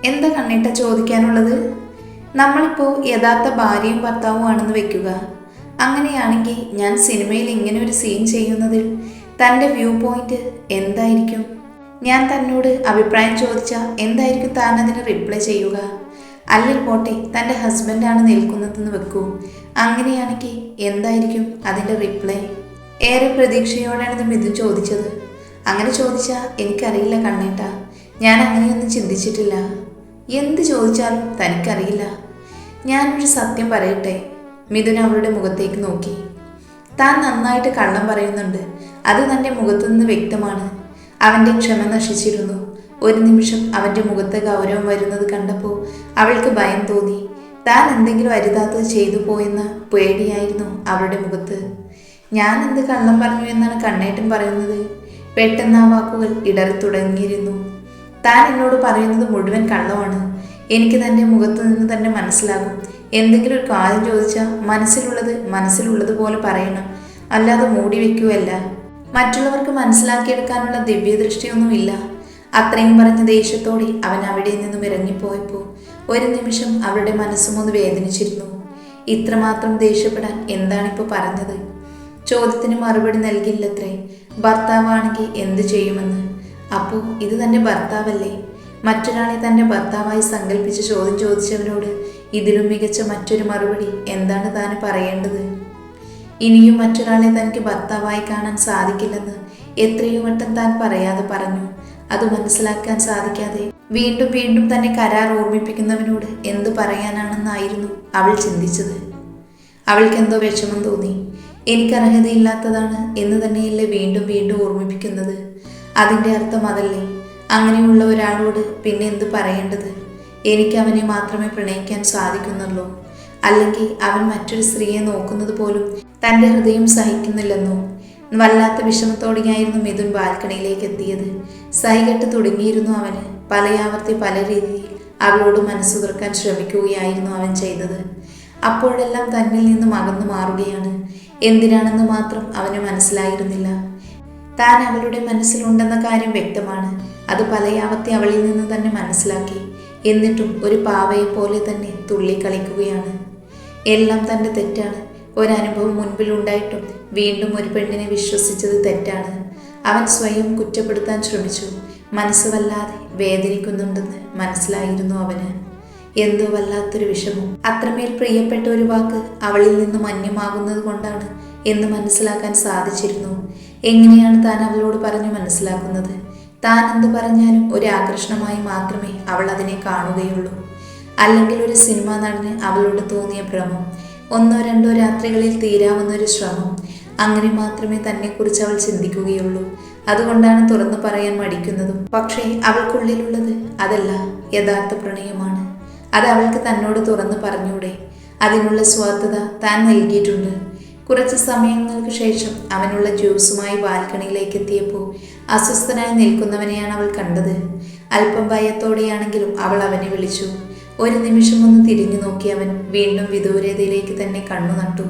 എന്താ കണ്ണേട്ട ചോദിക്കാനുള്ളത്? നമ്മളിപ്പോൾ യഥാർത്ഥ ഭാര്യയും ഭർത്താവും ആണെന്ന് വെക്കുക. അങ്ങനെയാണെങ്കിൽ ഞാൻ സിനിമയിൽ ഇങ്ങനെ ഒരു സീൻ ചെയ്യുന്നതിൽ തൻ്റെ വ്യൂ പോയിന്റ് എന്തായിരിക്കും? ഞാൻ തന്നോട് അഭിപ്രായം ചോദിച്ചാൽ എന്തായിരിക്കും താൻ അതിന് റിപ്ലൈ ചെയ്യുക? അല്ലെങ്കിൽ പോട്ടെ, തൻ്റെ ഹസ്ബൻഡാണ് നിൽക്കുന്നതെന്ന് വെക്കൂ. അങ്ങനെയാണെങ്കിൽ എന്തായിരിക്കും അതിൻ്റെ റിപ്ലൈ? ഏറെ പ്രതീക്ഷയോടെയാണ് മിഥുൻ ചോദിച്ചത്. അങ്ങനെ ചോദിച്ചാൽ എനിക്കറിയില്ല കണ്ണേട്ട, ഞാൻ അങ്ങനെയൊന്നും ചിന്തിച്ചിട്ടില്ല. എന്ത് ചോദിച്ചാലും തനിക്കറിയില്ല. ഞാനൊരു സത്യം പറയട്ടെ? മിഥുൻ അവളുടെ മുഖത്തേക്ക് നോക്കി. താൻ നന്നായിട്ട് കള്ളം പറയുന്നുണ്ട്, അത് തൻ്റെ മുഖത്തുനിന്ന് വ്യക്തമാണ്. അവൻ്റെ ക്ഷമ നശിച്ചിരുന്നു. ഒരു നിമിഷം അവൻ്റെ മുഖത്ത് ഗൗരവം വരുന്നത് കണ്ടപ്പോൾ അവൾക്ക് ഭയം തോന്നി. താൻ എന്തെങ്കിലും അരുതാത്തത് ചെയ്തു പോയെന്ന പേടിയായിരുന്നു അവളുടെ മുഖത്ത്. ഞാൻ എന്ത് കള്ളം പറഞ്ഞു എന്നാണ് കണ്ണേട്ടൻ പറയുന്നത്? പെട്ടെന്ന് ആ വാക്കുകൾ ഇടറി തുടങ്ങിയിരുന്നു. താൻ എന്നോട് പറയുന്നത് മുഴുവൻ കള്ളമാണ്. എനിക്ക് തൻ്റെ മുഖത്ത് നിന്ന് തന്നെ മനസ്സിലാകും. എന്തെങ്കിലും ഒരു കാര്യം ചോദിച്ചാൽ മനസ്സിലുള്ളതുപോലെ പറയണം, അല്ലാതെ മൂടി വെക്കുകയല്ല. മറ്റുള്ളവർക്ക് മനസ്സിലാക്കിയെടുക്കാനുള്ള ദിവ്യദൃഷ്ടിയൊന്നുമില്ല. അത്രയും പറഞ്ഞ ദേഷ്യത്തോടെ അവൻ അവിടെ നിന്നും ഇറങ്ങിപ്പോയപ്പോൾ ഒരു നിമിഷം അവളുടെ മനസ്സുമൊന്ന് വേദനിച്ചിരുന്നു. ഇത്രമാത്രം ദേഷ്യപ്പെടാൻ എന്താണിപ്പോൾ പറഞ്ഞത്? ചോദ്യത്തിന് മറുപടി നൽകില്ലത്രേ. ഭർത്താവാണെങ്കിൽ എന്തു ചെയ്യുമെന്ന്. അപ്പോൾ ഇത് തൻ്റെ ഭർത്താവല്ലേ? മറ്റൊരാളെ തൻ്റെ ഭർത്താവായി സങ്കല്പിച്ച് ചോദ്യം ചോദിച്ചവനോട് ഇതിലും മികച്ച മറ്റൊരു മറുപടി എന്താണ് താൻ പറയേണ്ടത്? ഇനിയും മറ്റൊരാളെ തനിക്ക് ഭർത്താവായി കാണാൻ സാധിക്കില്ലെന്ന് എത്രയോ വട്ടം താൻ പറയാതെ പറഞ്ഞു. അത് മനസ്സിലാക്കാൻ സാധിക്കാതെ വീണ്ടും വീണ്ടും തന്നെ കരാർ ഓർമ്മിപ്പിക്കുന്നവനോട് എന്തു പറയാനാണെന്നായിരുന്നു അവൾ ചിന്തിച്ചത്. അവൾക്കെന്തോ വിഷമം തോന്നി. എനിക്കർഹതയില്ലാത്തതാണ് എന്ന് തന്നെയല്ലേ വീണ്ടും വീണ്ടും ഓർമ്മിപ്പിക്കുന്നത്? അതിൻ്റെ അർത്ഥം അതല്ലേ? അങ്ങനെയുള്ള ഒരാളോട് പിന്നെ എന്ത് പറയേണ്ടത്? എനിക്ക് അവനെ മാത്രമേ പ്രണയിക്കാൻ സാധിക്കുന്നുള്ളൂ. അല്ലെങ്കിൽ അവൻ മറ്റൊരു സ്ത്രീയെ നോക്കുന്നത് പോലും തൻ്റെ ഹൃദയം സഹിക്കുന്നില്ലെന്നോ? വല്ലാത്ത വിഷമത്തോടെയായിരുന്നു മിഥുൻ ബാൽക്കണിയിലേക്ക് എത്തിയത്. സഹികെട്ട് തുടങ്ങിയിരുന്നു അവന്. പലയാവർത്തി പല രീതിയിൽ അവളോട് മനസ്സു തുറക്കാൻ ശ്രമിക്കുകയായിരുന്നു അവൻ ചെയ്തത്. അപ്പോഴെല്ലാം തന്നിൽ നിന്നും അകന്നു മാറുകയാണ്. എന്തിനാണെന്ന് മാത്രം അവന് മനസ്സിലായിരുന്നില്ല. താൻ അവളുടെ മനസ്സിലുണ്ടെന്ന കാര്യം വ്യക്തമാണ്. അത് പലയാവർത്തി അവളിൽ നിന്ന് തന്നെ മനസ്സിലാക്കി. എന്നിട്ടും ഒരു പാവയെ പോലെ തന്നെ തുള്ളിക്കളിക്കുകയാണ്. എല്ലാം തൻ്റെ തെറ്റാണ്. ഒരനുഭവം മുൻപിലുണ്ടായിട്ടും വീണ്ടും ഒരു പെണ്ണിനെ വിശ്വസിച്ചത് തെറ്റാണ്. അവൻ സ്വയം കുറ്റപ്പെടുത്താൻ ശ്രമിച്ചു. മനസ്സ് വല്ലാതെ വേദനിക്കുന്നുണ്ടെന്ന് മനസ്സിലായിരുന്നു അവന്. എന്തോ വല്ലാത്തൊരു വിഷമം. അത്രമേൽ പ്രിയപ്പെട്ട ഒരു വാക്ക് അവളിൽ നിന്നും അന്യമാകുന്നത് കൊണ്ടാണ് എന്ന് മനസ്സിലാക്കാൻ സാധിച്ചിരുന്നു. എങ്ങനെയാണ് താൻ അവളോട് പറഞ്ഞു മനസ്സിലാക്കുന്നത്? താൻ എന്ത് പറഞ്ഞാലും ഒരു ആകർഷണമായി മാത്രമേ അവൾ അതിനെ കാണുകയുള്ളൂ. അല്ലെങ്കിൽ ഒരു സിനിമാ നടന് അവളോട് തോന്നിയ ഭ്രമം, 1-2 രാത്രികളിൽ തീരാവുന്ന ഒരു ശ്രമം, അങ്ങനെ മാത്രമേ തന്നെക്കുറിച്ച് അവൾ ചിന്തിക്കുകയുള്ളൂ. അതുകൊണ്ടാണ് തുറന്നു പറയാൻ മടിക്കുന്നതും. പക്ഷേ അവൾക്കുള്ളിലുള്ളത് അതല്ല, യഥാർത്ഥ പ്രണയമാണ്. അത് അവൾക്ക് തന്നോട് തുറന്നു പറഞ്ഞൂടെ? അതിനുള്ള സ്വാർത്ഥത താൻ നൽകിയിട്ടുണ്ട്. കുറച്ച് സമയങ്ങൾക്ക് ശേഷം അവനുള്ള ജ്യൂസുമായി ബാൽക്കണിയിലേക്ക് എത്തിയപ്പോൾ അസ്വസ്ഥനായി നിൽക്കുന്നവനെയാണ് അവൾ കണ്ടത്. അല്പം ഭയത്തോടെയാണെങ്കിലും അവൾ അവനെ വിളിച്ചു. ഒരു നിമിഷം ഒന്ന് തിരിഞ്ഞു നോക്കി അവൻ വീണ്ടും വിദൂരതയിലേക്ക് തന്നെ കണ്ണു നട്ടു.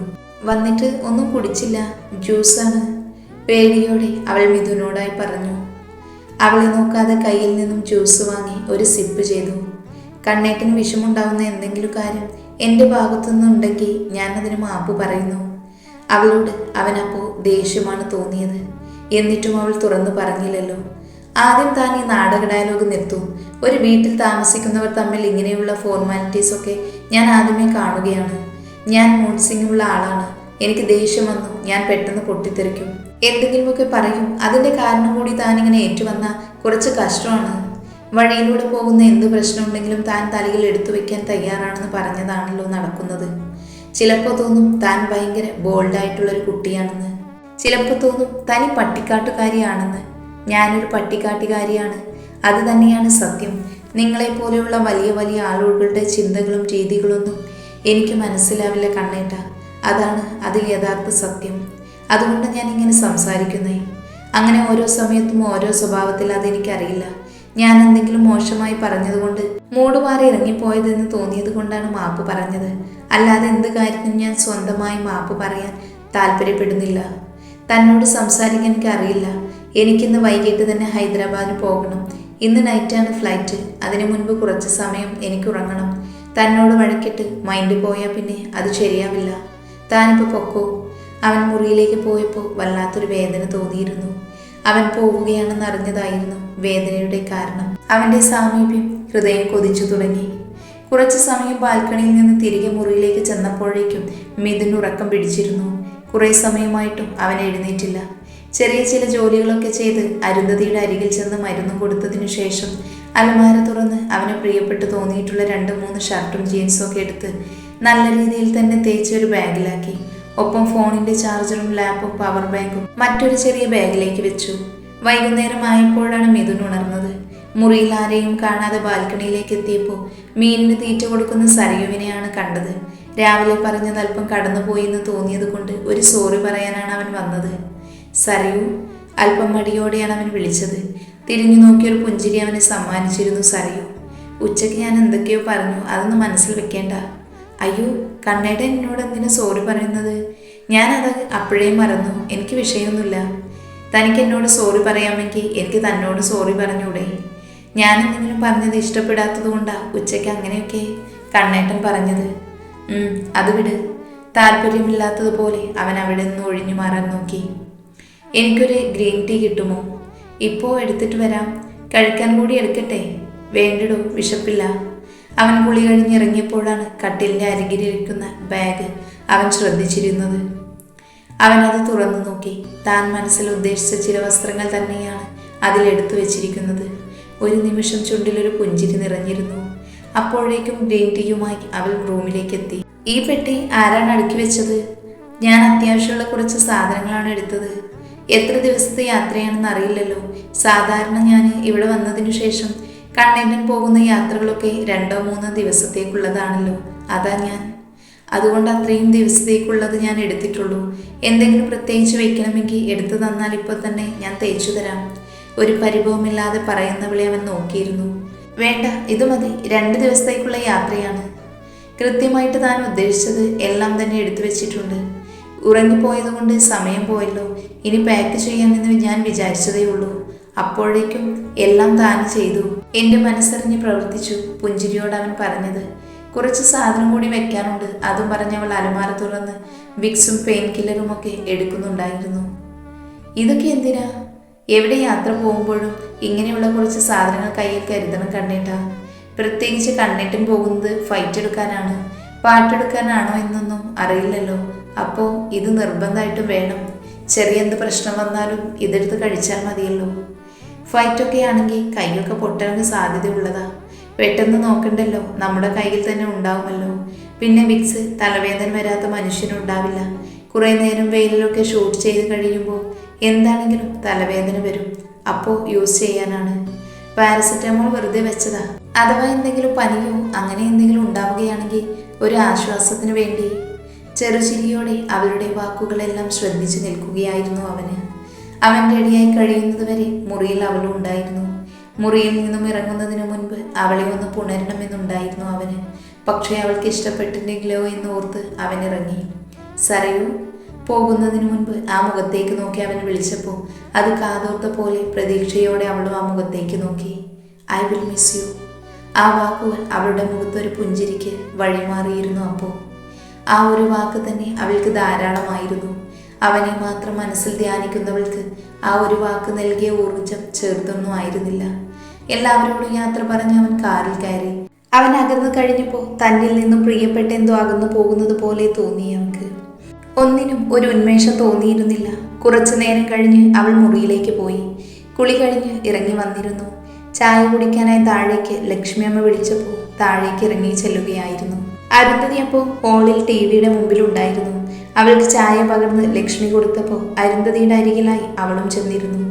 വന്നിട്ട് ഒന്നും കുടിച്ചില്ല, ജ്യൂസാണ്, പേടിയോടെ അവൾ മിഥുനോടായി പറഞ്ഞു. അവളെ നോക്കാതെ കയ്യിൽ നിന്നും ജ്യൂസ് വാങ്ങി ഒരു സിപ്പ് ചെയ്തു. കണ്ണേട്ടന് വിഷമുണ്ടാവുന്ന എന്തെങ്കിലും കാര്യം എൻ്റെ ഭാഗത്തുനിന്നുണ്ടെങ്കിൽ ഞാനതിന് മാപ്പ് പറയുന്നു. അവളോട് അവനപ്പോൾ ദേഷ്യമാണ് തോന്നിയത്. എന്നിട്ടും അവൾ തുറന്നു പറഞ്ഞില്ലല്ലോ. ആദ്യം താൻ ഈ നാടക ഡയലോഗ് നിർത്തും. ഒരു വീട്ടിൽ താമസിക്കുന്നവർ തമ്മിൽ ഇങ്ങനെയുള്ള ഫോർമാലിറ്റീസൊക്കെ ഞാൻ ആദ്യമേ കാണുകയാണ്. ഞാൻ മൂഡ് സ്വിങ്ങുള്ള ആളാണ്. എനിക്ക് ദേഷ്യം വന്നു ഞാൻ പെട്ടെന്ന് പൊട്ടിത്തെറിക്കും, എന്തെങ്കിലുമൊക്കെ പറയും. അതിൻ്റെ കാരണം കൂടി താനിങ്ങനെ ഏറ്റുവന്നാൽ കുറച്ച് കഷ്ടമാണ്. വഴിയിലൂടെ പോകുന്ന എന്ത് പ്രശ്നമുണ്ടെങ്കിലും താൻ തലയിൽ എടുത്തു വെക്കാൻ തയ്യാറാണെന്ന് പറഞ്ഞതാണല്ലോ നടക്കുന്നത്. ചിലപ്പോൾ തോന്നും താൻ ഭയങ്കര ബോൾഡായിട്ടുള്ളൊരു കുട്ടിയാണെന്ന്. ചിലപ്പോൾ തോന്നും തനി പട്ടിക്കാട്ടുകാരിയാണെന്ന്. ഞാനൊരു പട്ടിക്കാട്ടുകാരിയാണ്, അത് തന്നെയാണ് സത്യം. നിങ്ങളെപ്പോലെയുള്ള വലിയ വലിയ ആളുകളുടെ ചിന്തകളും രീതികളൊന്നും എനിക്ക് മനസ്സിലാവില്ല കണ്ണേട്ട. അതാണ് അതിൽ യഥാർത്ഥ സത്യം. അതുകൊണ്ട് ഞാൻ ഇങ്ങനെ സംസാരിക്കുന്നേ. അങ്ങനെ ഓരോ സമയത്തും ഓരോ സ്വഭാവത്തിൽ അതെനിക്കറിയില്ല. ഞാൻ എന്തെങ്കിലും മോശമായി പറഞ്ഞതുകൊണ്ട് മൂട് മാറി ഇറങ്ങിപ്പോയതെന്ന് തോന്നിയത് കൊണ്ടാണ് മാപ്പ് പറഞ്ഞത്. അല്ലാതെ എന്ത് കാര്യത്തിനും ഞാൻ സ്വന്തമായി മാപ്പ് പറയാൻ താല്പര്യപ്പെടുന്നില്ല. തന്നോട് സംസാരിക്കാൻ എനിക്കറിയില്ല. എനിക്കിന്ന് വൈകിട്ട് തന്നെ ഹൈദരാബാദിൽ പോകണം. ഇന്ന് നൈറ്റാണ് ഫ്ലൈറ്റ്. അതിനു മുൻപ് കുറച്ച് സമയം എനിക്ക് ഉറങ്ങണം. തന്നോട് വഴക്കിട്ട് മൈൻഡ് പോയാൽ പിന്നെ അത് ശരിയാവില്ല. താനിപ്പോൾ പൊക്കോ. അവൻ മുറിയിലേക്ക് പോയപ്പോൾ വല്ലാത്തൊരു വേദന തോന്നിയിരുന്നു. അവൻ പോവുകയാണെന്ന് അറിഞ്ഞതായിരുന്നു വേദനയുടെ കാരണം. അവൻ്റെ സാമീപ്യം ഹൃദയം കൊതിച്ചു തുടങ്ങി. കുറച്ചു സമയം ബാൽക്കണിയിൽ നിന്ന് തിരികെ മുറിയിലേക്ക് ചെന്നപ്പോഴേക്കും മിഥുൻ ഉറക്കം പിടിച്ചിരുന്നു. കുറേ സമയമായിട്ടും അവൻ എഴുന്നേറ്റില്ല. ചെറിയ ചില ജോലികളൊക്കെ ചെയ്ത് അരുന്ധതിയുടെ അരികിൽ ചെന്ന് മരുന്ന് കൊടുത്തതിനു ശേഷം അലമാര തുറന്ന് അവന് പ്രിയപ്പെട്ടു തോന്നിയിട്ടുള്ള 2-3 ഷർട്ടും ജീൻസും ഒക്കെ എടുത്ത് നല്ല രീതിയിൽ തന്നെ തേച്ച് ഒരു ബാഗിലാക്കി. ഒപ്പം ഫോണിന്റെ ചാർജറും ലാപ്പും പവർ ബാങ്കും മറ്റൊരു ചെറിയ ബാഗിലേക്ക് വെച്ചു. വൈകുന്നേരം ആയപ്പോഴാണ് മിഥുൻ ഉണർന്നത്. മുറിയിൽ ആരെയും കാണാതെ ബാൽക്കണിയിലേക്ക് എത്തിയപ്പോൾ മീനിന് തീറ്റ കൊടുക്കുന്ന സരയുവിനെയാണ് കണ്ടത്. രാവിലെ പറഞ്ഞത് അല്പം കടന്നുപോയെന്ന് തോന്നിയത് കൊണ്ട് ഒരു സോറി പറയാനാണ് അവൻ വന്നത്. സരയു, അല്പം മടിയോടെയാണ് അവൻ വിളിച്ചത്. തിരിഞ്ഞു നോക്കിയൊരു പുഞ്ചിരി അവനെ സമ്മാനിച്ചിരുന്നു സരയു. ഉച്ചയ്ക്ക് ഞാൻ എന്തൊക്കെയോ പറഞ്ഞു, അതൊന്നും മനസ്സിൽ വെക്കേണ്ട. അയ്യോ, കണ്ണേടെ എന്നോട് എന്തിനാ സോറി പറയുന്നത്? ഞാനത് അപ്പോഴേ മറന്നു. എനിക്ക് വിഷയമൊന്നുമില്ല. തനിക്ക് എന്നോട് സോറി പറയാമെങ്കിൽ എനിക്ക് തന്നോട് സോറി പറഞ്ഞൂടെ? ഞാൻ എന്തെങ്കിലും പറഞ്ഞത് ഇഷ്ടപ്പെടാത്തത് കൊണ്ടാ ഉച്ചയ്ക്ക് അങ്ങനെയൊക്കെ കണ്ണേട്ടൻ പറഞ്ഞത്. അത് വിട്. താല്പര്യമില്ലാത്തതുപോലെ അവൻ അവിടെ നിന്ന് ഒഴിഞ്ഞു മാറാൻ നോക്കി. എനിക്കൊരു ഗ്രീൻ ടീ കിട്ടുമോ? ഇപ്പോൾ എടുത്തിട്ട് വരാം. കഴിക്കാൻ കൂടി എടുക്കട്ടെ? വേണ്ടിടോ, വിശപ്പില്ല. അവൻ കുളി കഴിഞ്ഞിറങ്ങിയപ്പോഴാണ് കട്ടിലിൻ്റെ അരികിലിരിക്കുന്ന ബാഗ് അവൻ ശ്രദ്ധിച്ചിരുന്നത്. അവനത് തുറന്നു നോക്കി. താൻ മനസ്സിൽ ഉദ്ദേശിച്ച ചില വസ്ത്രങ്ങൾ തന്നെയാണ് അതിലെടുത്തു വെച്ചിരിക്കുന്നത്. ഒരു നിമിഷം ചുണ്ടിലൊരു പുഞ്ചിരി നിറഞ്ഞിരുന്നു. അപ്പോഴേക്കും ഗ്രീൻ ടീയുമായി അവൾ റൂമിലേക്ക് എത്തി. ഈ പെട്ടി ആരാണ് അടുക്കി വെച്ചത്? ഞാൻ അത്യാവശ്യമുള്ള കുറച്ച് സാധനങ്ങളാണ് എടുത്തത്. എത്ര ദിവസത്തെ യാത്രയാണെന്ന് അറിയില്ലല്ലോ. സാധാരണ ഞാൻ ഇവിടെ വന്നതിനു ശേഷം കണ്ണേട്ടൻ പോകുന്ന യാത്രകളൊക്കെ 2-3 ദിവസത്തേക്കുള്ളതാണല്ലോ. അതാ ഞാൻ. അതുകൊണ്ട് അത്രയും ദിവസത്തേക്കുള്ളത് ഞാൻ എടുത്തിട്ടുള്ളൂ. എന്തെങ്കിലും പ്രത്യേകിച്ച് വെക്കണമെങ്കിൽ എടുത്തു തന്നാൽ ഇപ്പോൾ തന്നെ ഞാൻ തേച്ചു തരാം. ഒരു പരിഭവമില്ലാതെ പറയുന്നവളെ അവൻ നോക്കിയിരുന്നു. വേണ്ട, ഇത് മതി. 2 ദിവസത്തേക്കുള്ള യാത്രയാണ്. കൃത്യമായിട്ട് താൻ ഉദ്ദേശിച്ചത് എല്ലാം തന്നെ എടുത്തു വെച്ചിട്ടുണ്ട്. ഉറങ്ങിപ്പോയത് കൊണ്ട് സമയം പോയല്ലോ. ഇനി പാക്ക് ചെയ്യാമെന്ന് ഞാൻ വിചാരിച്ചതേ ഉള്ളൂ. അപ്പോഴേക്കും എല്ലാം താൻ ചെയ്തു. എൻ്റെ മനസ്സറിഞ്ഞ് പ്രവർത്തിച്ചു. പുഞ്ചിരിയോട് അവൻ പറഞ്ഞത്. കുറച്ച് സാധനം കൂടി വെക്കാനുണ്ട്. അതും പറഞ്ഞവൾ അലമാര തുറന്ന് വിക്സും പെയിൻ കില്ലറും ഒക്കെ എടുക്കുന്നുണ്ടായിരുന്നു. ഇതൊക്കെ എന്തിനാ? എവിടെ യാത്ര പോകുമ്പോഴും ഇങ്ങനെയുള്ള കുറച്ച് സാധനങ്ങൾ കയ്യിൽ കരുതണം കണ്ണേട്ടാ. പ്രത്യേകിച്ച് കണ്ണേട്ടൻ പോകുന്നത് ഫൈറ്റ് എടുക്കാനാണ്. പാട്ടെടുക്കാനാണോ എന്നൊന്നും അറിയില്ലല്ലോ. അപ്പോൾ ഇത് നിർബന്ധമായിട്ടും വേണം. ചെറിയ എന്ത് പ്രശ്നം വന്നാലും ഇതെടുത്ത് കഴിച്ചാൽ മതിയല്ലോ. ഫൈറ്റൊക്കെ ആണെങ്കിൽ കൈയൊക്കെ പൊട്ടാൻ സാധ്യതയുള്ളതാ. പെട്ടെന്ന് നോക്കണ്ടല്ലോ, നമ്മുടെ കയ്യിൽ തന്നെ ഉണ്ടാവുമല്ലോ. പിന്നെ വിക്സ് തലവേദന വരാത്ത മനുഷ്യനുണ്ടാവില്ല. കുറേ നേരം വെയിലിലൊക്കെ ഷൂട്ട് ചെയ്ത് കഴിയുമ്പോൾ എന്താണെങ്കിലും തലവേദന വരും. അപ്പോൾ യൂസ് ചെയ്യാനാണ്. പാരസെറ്റമോൾ വെറുതെ വെച്ചതാ. അഥവാ എന്തെങ്കിലും പനിയോ അങ്ങനെ എന്തെങ്കിലും ഉണ്ടാവുകയാണെങ്കിൽ ഒരു ആശ്വാസത്തിന് വേണ്ടി. ചെറുചിരിയോടെ അവളുടെ വാക്കുകളെല്ലാം ശ്രദ്ധിച്ചു നിൽക്കുകയായിരുന്നു അവന്. അവൻ റെഡിയായി കഴിയുന്നത് വരെ മുറിയിൽ അവളും ഉണ്ടായിരുന്നു. മുറിയിൽ നിന്നും ഇറങ്ങുന്നതിന് മുൻപ് അവളെ ഒന്ന് പുണരണമെന്നുണ്ടായിരുന്നു അവന്. പക്ഷേ അവൾക്ക് ഇഷ്ടപ്പെട്ടില്ലെങ്കിലോ എന്ന് ഓർത്ത് അവൻ ഇറങ്ങി. സരയു. പോകുന്നതിന് മുൻപ് ആ മുഖത്തേക്ക് നോക്കി അവൻ വിളിച്ചപ്പോൾ അത് കാതോർത്ത പോലെ പ്രതീക്ഷയോടെ അവളും ആ മുഖത്തേക്ക് നോക്കി. I will miss you. ആ വാക്കുകൾ അവളുടെ മുഖത്തൊരു പുഞ്ചിരിക്ക് വഴിമാറിയിരുന്നു. അപ്പോൾ ആ ഒരു വാക്ക് തന്നെ അവൾക്ക് ധാരാളമായിരുന്നു. അവനെ മാത്രം മനസ്സിൽ ധ്യാനിക്കുന്നവൾക്ക് ആ ഒരു വാക്ക് നൽകിയ ഊർജം ചേർത്തൊന്നും ആയിരുന്നില്ല. എല്ലാവരോടും യാത്ര പറഞ്ഞ് അവൻ കാറിൽ കയറി. അവൻ അകന്നു കഴിഞ്ഞപ്പോൾ തന്നിൽ നിന്നും പ്രിയപ്പെട്ട എന്തോ അകന്നു പോകുന്നത് പോലെ തോന്നി അവൾക്ക്. ഒന്നിനും ഒരു ഉന്മേഷം തോന്നിയിരുന്നില്ല. കുറച്ചു നേരം കഴിഞ്ഞ് അവൾ മുറിയിലേക്ക് പോയി. കുളി കഴിഞ്ഞ് ഇറങ്ങി വന്നിരുന്നു. ചായ കുടിക്കാനായി താഴേക്ക് ലക്ഷ്മി അമ്മ വിളിച്ചപ്പോൾ താഴേക്ക് ഇറങ്ങി ചെല്ലുകയായിരുന്നു. അരുന്ധതി അപ്പോൾ ഹോളിൽ ടിവിയുടെ മുമ്പിലുണ്ടായിരുന്നു. അവൾക്ക് ചായ പകർന്ന് ലക്ഷ്മി കൊടുത്തപ്പോൾ അരുന്ധതിയുടെ അരികിലായി അവളും ചെന്നിരുന്നു.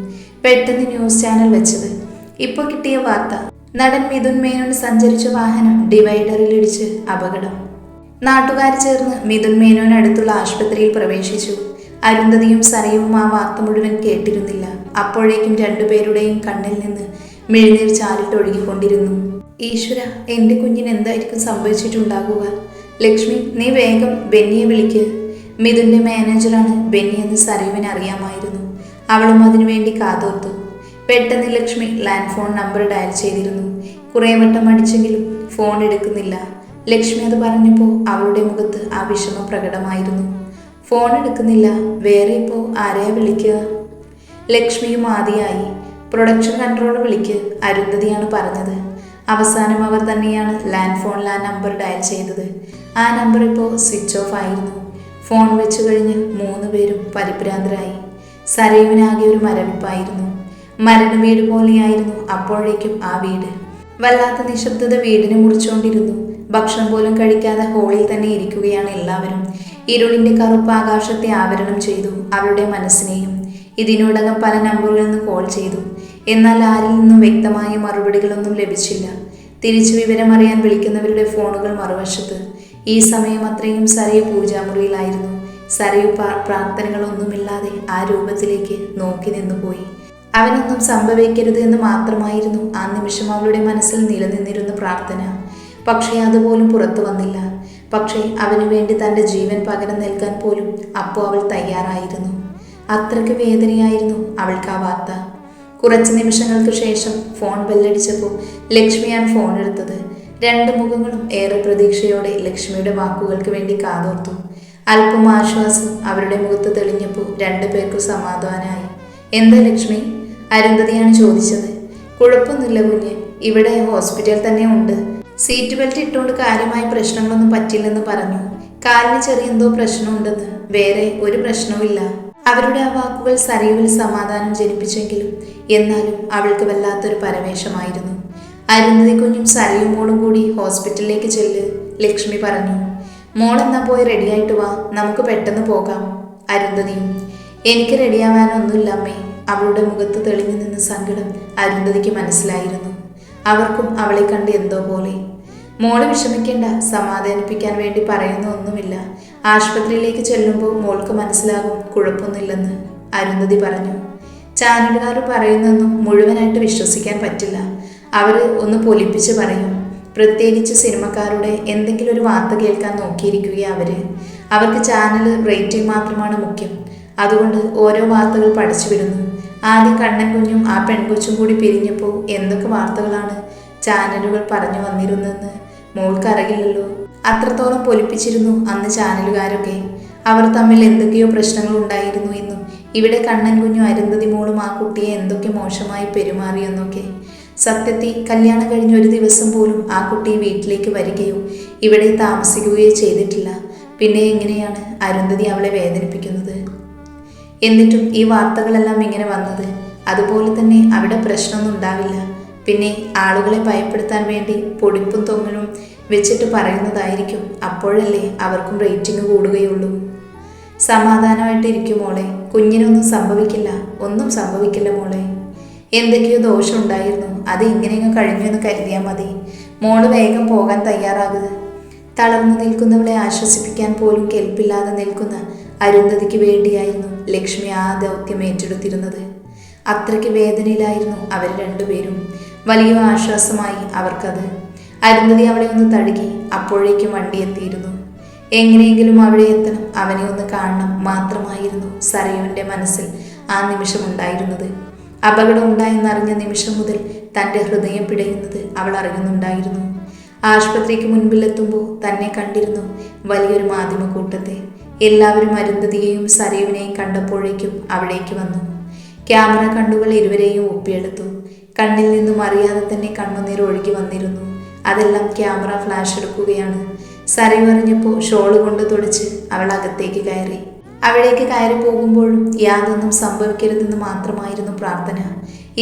പെട്ടെന്ന് ന്യൂസ് ചാനൽ വെച്ചത്. ഇപ്പോൾ കിട്ടിയ വാർത്ത. നടൻ മിഥുൻ മേനോൻ സഞ്ചരിച്ച വാഹനം ഡിവൈഡറിലിടിച്ച് അപകടം. നാട്ടുകാർ ചേർന്ന് മിഥുൻ മേനോൻ അടുത്തുള്ള ആശുപത്രിയിൽ പ്രവേശിച്ചു. അരുന്ധതിയും സരയുവും ആ വാർത്ത മുഴുവൻ കേട്ടിരുന്നില്ല. അപ്പോഴേക്കും 2 പേരുടെയും കണ്ണിൽ നിന്ന് മിഴിനീർ ചാലിട്ടൊഴുകിക്കൊണ്ടിരുന്നു. ഈശ്വര, എൻ്റെ കുഞ്ഞിന് എന്തായിരിക്കും സംഭവിച്ചിട്ടുണ്ടാകുക? ലക്ഷ്മി, നീ വേഗം ബെന്നിയെ വിളിക്ക്. മിഥുൻ്റെ മാനേജറാണ് ബെന്നി എന്ന് സരയുവിന് അറിയാമായിരുന്നു. അവളും അതിനുവേണ്ടി കാതോർത്തു. പെട്ടെന്ന് Lakshmi land phone number dial ചെയ്തിരുന്നു. കുറേ വട്ടം അടിച്ചെങ്കിലും ഫോൺ എടുക്കുന്നില്ല. ലക്ഷ്മി അത് പറഞ്ഞപ്പോൾ അവളുടെ മുഖത്ത് ആ വിഷമം പ്രകടമായിരുന്നു. ഫോൺ എടുക്കുന്നില്ല, വേറെ ഇപ്പോൾ ആരെയാ വിളിക്കുക? ലക്ഷ്മിയും ആദിയായി. പ്രൊഡക്ഷൻ കൺട്രോളർ വിളിക്ക്, അരുന്ധതിയാണ് പറഞ്ഞത്. അവസാനം അവർ തന്നെയാണ് ലാൻഡ് ഫോണിൽ ആ നമ്പർ ഡയൽ ചെയ്തത്. ആ നമ്പർ ഇപ്പോൾ സ്വിച്ച് ഓഫ് ആയിരുന്നു. ഫോൺ വെച്ചു കഴിഞ്ഞ് 3 പേരും പരിഭ്രാന്തരായി. സരയുവിനാകെ ഒരു മരവിപ്പായിരുന്നു. മരണ വീട് പോലെയായിരുന്നു അപ്പോഴേക്കും ആ വീട്. വല്ലാത്ത നിശബ്ദത വീടിനെ മുറിച്ചുകൊണ്ടിരുന്നു. ഭക്ഷണം പോലും കഴിക്കാതെ ഹോളിൽ തന്നെ ഇരിക്കുകയാണ് എല്ലാവരും. ഇരുളിന്റെ കറുപ്പ് ആകാശത്തെ ആവരണം ചെയ്തു അവരുടെ മനസ്സിനെയും. ഇതിനോടകം പല നമ്പറുകളിൽ നിന്ന് കോൾ ചെയ്തു. എന്നാൽ ആരിൽ നിന്നും വ്യക്തമായ മറുപടികളൊന്നും ലഭിച്ചില്ല. തിരിച്ചു വിവരമറിയാൻ വിളിക്കുന്നവരുടെ ഫോണുകൾ മറുവശത്ത്. ഈ സമയം അത്രയും സരയു പൂജാമുറിയിലായിരുന്നു. സരയു പ്രാർത്ഥനകളൊന്നുമില്ലാതെ ആ രൂപത്തിലേക്ക് നോക്കി നിന്നുപോയി. അവനൊന്നും സംഭവിക്കരുത് എന്ന് മാത്രമായിരുന്നു ആ നിമിഷം അവളുടെ മനസ്സിൽ നിലനിന്നിരുന്ന പ്രാർത്ഥന. പക്ഷേ അതുപോലും പുറത്തു വന്നില്ല. പക്ഷേ അവന് വേണ്ടി തൻ്റെ ജീവൻ പകരം നൽകാൻ പോലും അപ്പോൾ അവൾ തയ്യാറായിരുന്നു. അത്രയ്ക്ക് വേദനയായിരുന്നു അവൾക്ക് ആ വാർത്ത. കുറച്ച് നിമിഷങ്ങൾക്ക് ശേഷം ഫോൺ ബെല്ലടിച്ചപ്പോൾ ലക്ഷ്മിയാണ് ഫോൺ എടുത്തത്. 2 മുഖങ്ങളും ഏറെ പ്രതീക്ഷയോടെ ലക്ഷ്മിയുടെ വാക്കുകൾക്ക് വേണ്ടി കാതോർത്തു. അല്പം ആശ്വാസം അവരുടെ മുഖത്ത് തെളിഞ്ഞപ്പോൾ 2 പേർക്കും സമാധാനമായി. എന്താ ലക്ഷ്മി? അരുന്ധതിയാണ് ചോദിച്ചത്. കുഴപ്പമൊന്നുമില്ല കുഞ്ഞ്, ഇവിടെ ഹോസ്പിറ്റൽ തന്നെ ഉണ്ട്. സീറ്റ് ബെൽറ്റ് ഇട്ടുകൊണ്ട് കാര്യമായ പ്രശ്നങ്ങളൊന്നും പറ്റില്ലെന്ന് പറഞ്ഞു. കാലിന് ചെറിയ എന്തോ പ്രശ്നമുണ്ടെന്ന്, വേറെ ഒരു പ്രശ്നവുമില്ല. അവരുടെ ആ വാക്കുകൾ സരയുവിൽ സമാധാനം ജനിപ്പിച്ചെങ്കിലും എന്നാലും അവൾക്ക് വല്ലാത്തൊരു പരവേശമായിരുന്നു. അരുന്ധതി കുഞ്ഞും സരയു മോളും കൂടി ഹോസ്പിറ്റലിലേക്ക് ചെല്ല്, ലക്ഷ്മി പറഞ്ഞു. മോളെന്നാ പോയി റെഡിയായിട്ട് വാ, നമുക്ക് പെട്ടെന്ന് പോകാം. അരുന്ധതിയും. എനിക്ക് റെഡിയാവാനൊന്നുമില്ല അമ്മേ. അവളുടെ മുഖത്ത് തെളിഞ്ഞു നിന്ന സങ്കടം അരുന്ധതിക്ക് മനസ്സിലായിരുന്നു. അവർക്കും അവളെ കണ്ട് എന്തോ പോലെ. മോള് വിഷമിക്കേണ്ട, സമാധാനിപ്പിക്കാൻ വേണ്ടി പറയുന്ന ഒന്നുമില്ല. ആശുപത്രിയിലേക്ക് ചെല്ലുമ്പോൾ മോൾക്ക് മനസ്സിലാകും കുഴപ്പമൊന്നുമില്ലെന്ന് അരുന്ധതി പറഞ്ഞു. ചാനലുകാർ പറയുന്നതൊന്നും മുഴുവനായിട്ട് വിശ്വസിക്കാൻ പറ്റില്ല. അവർ ഒന്ന് പൊലിപ്പിച്ച് പറയും. പ്രത്യേകിച്ച് സിനിമക്കാരുടെ എന്തെങ്കിലും ഒരു വാർത്ത കേൾക്കാൻ നോക്കിയിരിക്കുക അവർക്ക് ചാനൽ റേറ്റിംഗ് മാത്രമാണ് മുഖ്യം. അതുകൊണ്ട് ഓരോ വാർത്തകൾ പഠിച്ചു വിടുന്നു. ആദ്യം കണ്ണൻ കുഞ്ഞും ആ പെൺകൊച്ചും കൂടി പിരിഞ്ഞപ്പോൾ എന്തൊക്കെ വാർത്തകളാണ് ചാനലുകൾ പറഞ്ഞു വന്നിരുന്നതെന്ന് മോൾക്കറിയില്ലല്ലോ. അത്രത്തോളം പൊലിപ്പിച്ചിരുന്നു അന്ന് ചാനലുകാരൊക്കെ. അവർ തമ്മിൽ എന്തൊക്കെയോ പ്രശ്നങ്ങൾ ഉണ്ടായിരുന്നു എന്നും ഇവിടെ കണ്ണൻ കുഞ്ഞും അരുന്ധതി മോളും ആ കുട്ടിയെ എന്തൊക്കെ മോശമായി പെരുമാറിയെന്നൊക്കെ. സത്യത്തിൽ കല്യാണം കഴിഞ്ഞ ഒരു ദിവസം പോലും ആ കുട്ടി വീട്ടിലേക്ക് വരികയോ ഇവിടെ താമസിക്കുകയോ ചെയ്തിട്ടില്ല. പിന്നെ എങ്ങനെയാണ് അരുന്ധതി അവളെ വേദനിപ്പിക്കുന്നത്? എന്നിട്ടും ഈ വാർത്തകളെല്ലാം ഇങ്ങനെ വന്നത്. അതുപോലെ തന്നെ അവിടെ പ്രശ്നമൊന്നും ഉണ്ടാവില്ല. പിന്നെ ആളുകളെ ഭയപ്പെടുത്താൻ വേണ്ടി പൊടിപ്പും തൊങ്ങലും വെച്ചിട്ട് പറയുന്നതായിരിക്കും. അപ്പോഴല്ലേ അവർക്കും റേറ്റിംഗ് കൂടുകയുള്ളൂ. സമാധാനമായിട്ട് ഇരിക്കും മോളെ, കുഞ്ഞിനൊന്നും സംഭവിക്കില്ല, ഒന്നും സംഭവിക്കില്ല മോളെ. എന്തൊക്കെയോ ദോഷം ഉണ്ടായിരുന്നു, അത് ഇങ്ങനെയൊക്കെ കഴിഞ്ഞു എന്ന് കരുതിയാൽ മതി. മോള് വേഗം പോകാൻ തയ്യാറാകുക. തളർന്നു നിൽക്കുന്നവളെ ആശ്വസിപ്പിക്കാൻ പോലും കെൽപ്പില്ലാതെ നിൽക്കുന്ന അരുന്ധതിക്ക് വേണ്ടിയായിരുന്നു ലക്ഷ്മി ആ ദൗത്യം ഏറ്റെടുത്തിരുന്നത്. അത്രയ്ക്ക് വേദനയിലായിരുന്നു അവർ 2 പേരും. വലിയ ആശ്വാസമായി അവർക്കത്. അരുന്ധതി അവളെ ഒന്ന് തഴുകി. അപ്പോഴേക്കും വണ്ടി എത്തിയിരുന്നു. എങ്ങനെയെങ്കിലും അവിടെ എത്തണം, അവനെ ഒന്ന് കാണണം മാത്രമായിരുന്നു സരയുവിൻ്റെ മനസ്സിൽ ആ നിമിഷം ഉണ്ടായിരുന്നത്. അപകടം ഉണ്ടായെന്നറിഞ്ഞ നിമിഷം മുതൽ തൻ്റെ ഹൃദയം പിടയുന്നത് അവൾ അറിയുന്നുണ്ടായിരുന്നു. ആശുപത്രിക്ക് മുൻപിലെത്തുമ്പോൾ തന്നെ കണ്ടിരുന്നു വലിയൊരു മാധ്യമക്കൂട്ടത്തെ. എല്ലാവരും അരുന്ധതിയെയും സരയുവിനെയും കണ്ടപ്പോഴേക്കും അവിടേക്ക് വന്നു. ക്യാമറ കണ്ണുകൾ ഇരുവരെയും ഒപ്പിയെടുത്തു. കണ്ണിൽ നിന്നും അറിയാതെ തന്നെ കണ്ണുനീർ ഒഴുകി വന്നിരുന്നു. അതെല്ലാം ക്യാമറ ഫ്ലാഷ് എടുക്കുകയാണ്. സരയു അറിഞ്ഞപ്പോൾ ഷോള് കൊണ്ട് തുടച്ച് അവൾ അകത്തേക്ക് കയറി. അവിടേക്ക് കയറി പോകുമ്പോഴും യാതൊന്നും സംഭവിക്കരുതെന്ന് മാത്രമായിരുന്നു പ്രാർത്ഥന.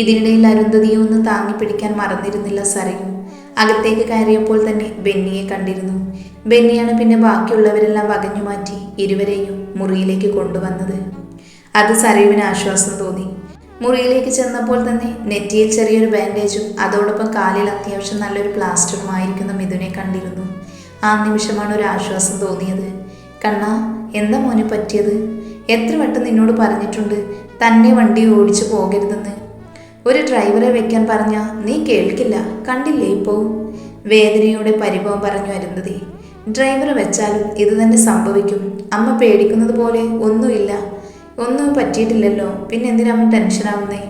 ഇതിനിടയിൽ അരുന്ധതിയെ ഒന്ന് താങ്ങി പിടിക്കാൻ മറന്നിരുന്നില്ല സരയു. അകത്തേക്ക് കയറിയപ്പോൾ തന്നെ ബെന്നിയെ കണ്ടിരുന്നു. ബെന്നിയാണ് പിന്നെ ബാക്കിയുള്ളവരെല്ലാം വകഞ്ഞു മാറ്റി ഇരുവരെയും മുറിയിലേക്ക് കൊണ്ടുവന്നത്. അത് സരയുവിന് ആശ്വാസം തോന്നി. മുറിയിലേക്ക് ചെന്നപ്പോൾ തന്നെ നെറ്റിയിൽ ചെറിയൊരു ബാൻഡേജും അതോടൊപ്പം കാലിൽ അത്യാവശ്യം നല്ലൊരു പ്ലാസ്റ്ററും ആയിരിക്കുന്ന മിഥുനെ കണ്ടിരുന്നു. ആ നിമിഷമാണ് ഒരു ആശ്വാസം തോന്നിയത്. കണ്ണാ, എന്താ മോനെ പറ്റിയത്? എത്ര വട്ടം നിന്നോട് പറഞ്ഞിട്ടുണ്ട് തന്നെ വണ്ടി ഓടിച്ചു പോകരുതെന്ന്. ഒരു ഡ്രൈവറെ വെക്കാൻ പറഞ്ഞാൽ നീ കേൾക്കില്ല, കണ്ടില്ലേ ഇപ്പോൾ? വേദനയോടെ പരിഭവം പറഞ്ഞു അരുന്ധതി. ഡ്രൈവർ വെച്ചാലും ഇത് തന്നെ സംഭവിക്കും. അമ്മ പേടിക്കുന്നത് പോലെ ഒന്നുമില്ല, ഒന്നും പറ്റിയിട്ടില്ലല്ലോ, പിന്നെ എന്തിനമ്മ ടെൻഷനാവുന്നേ?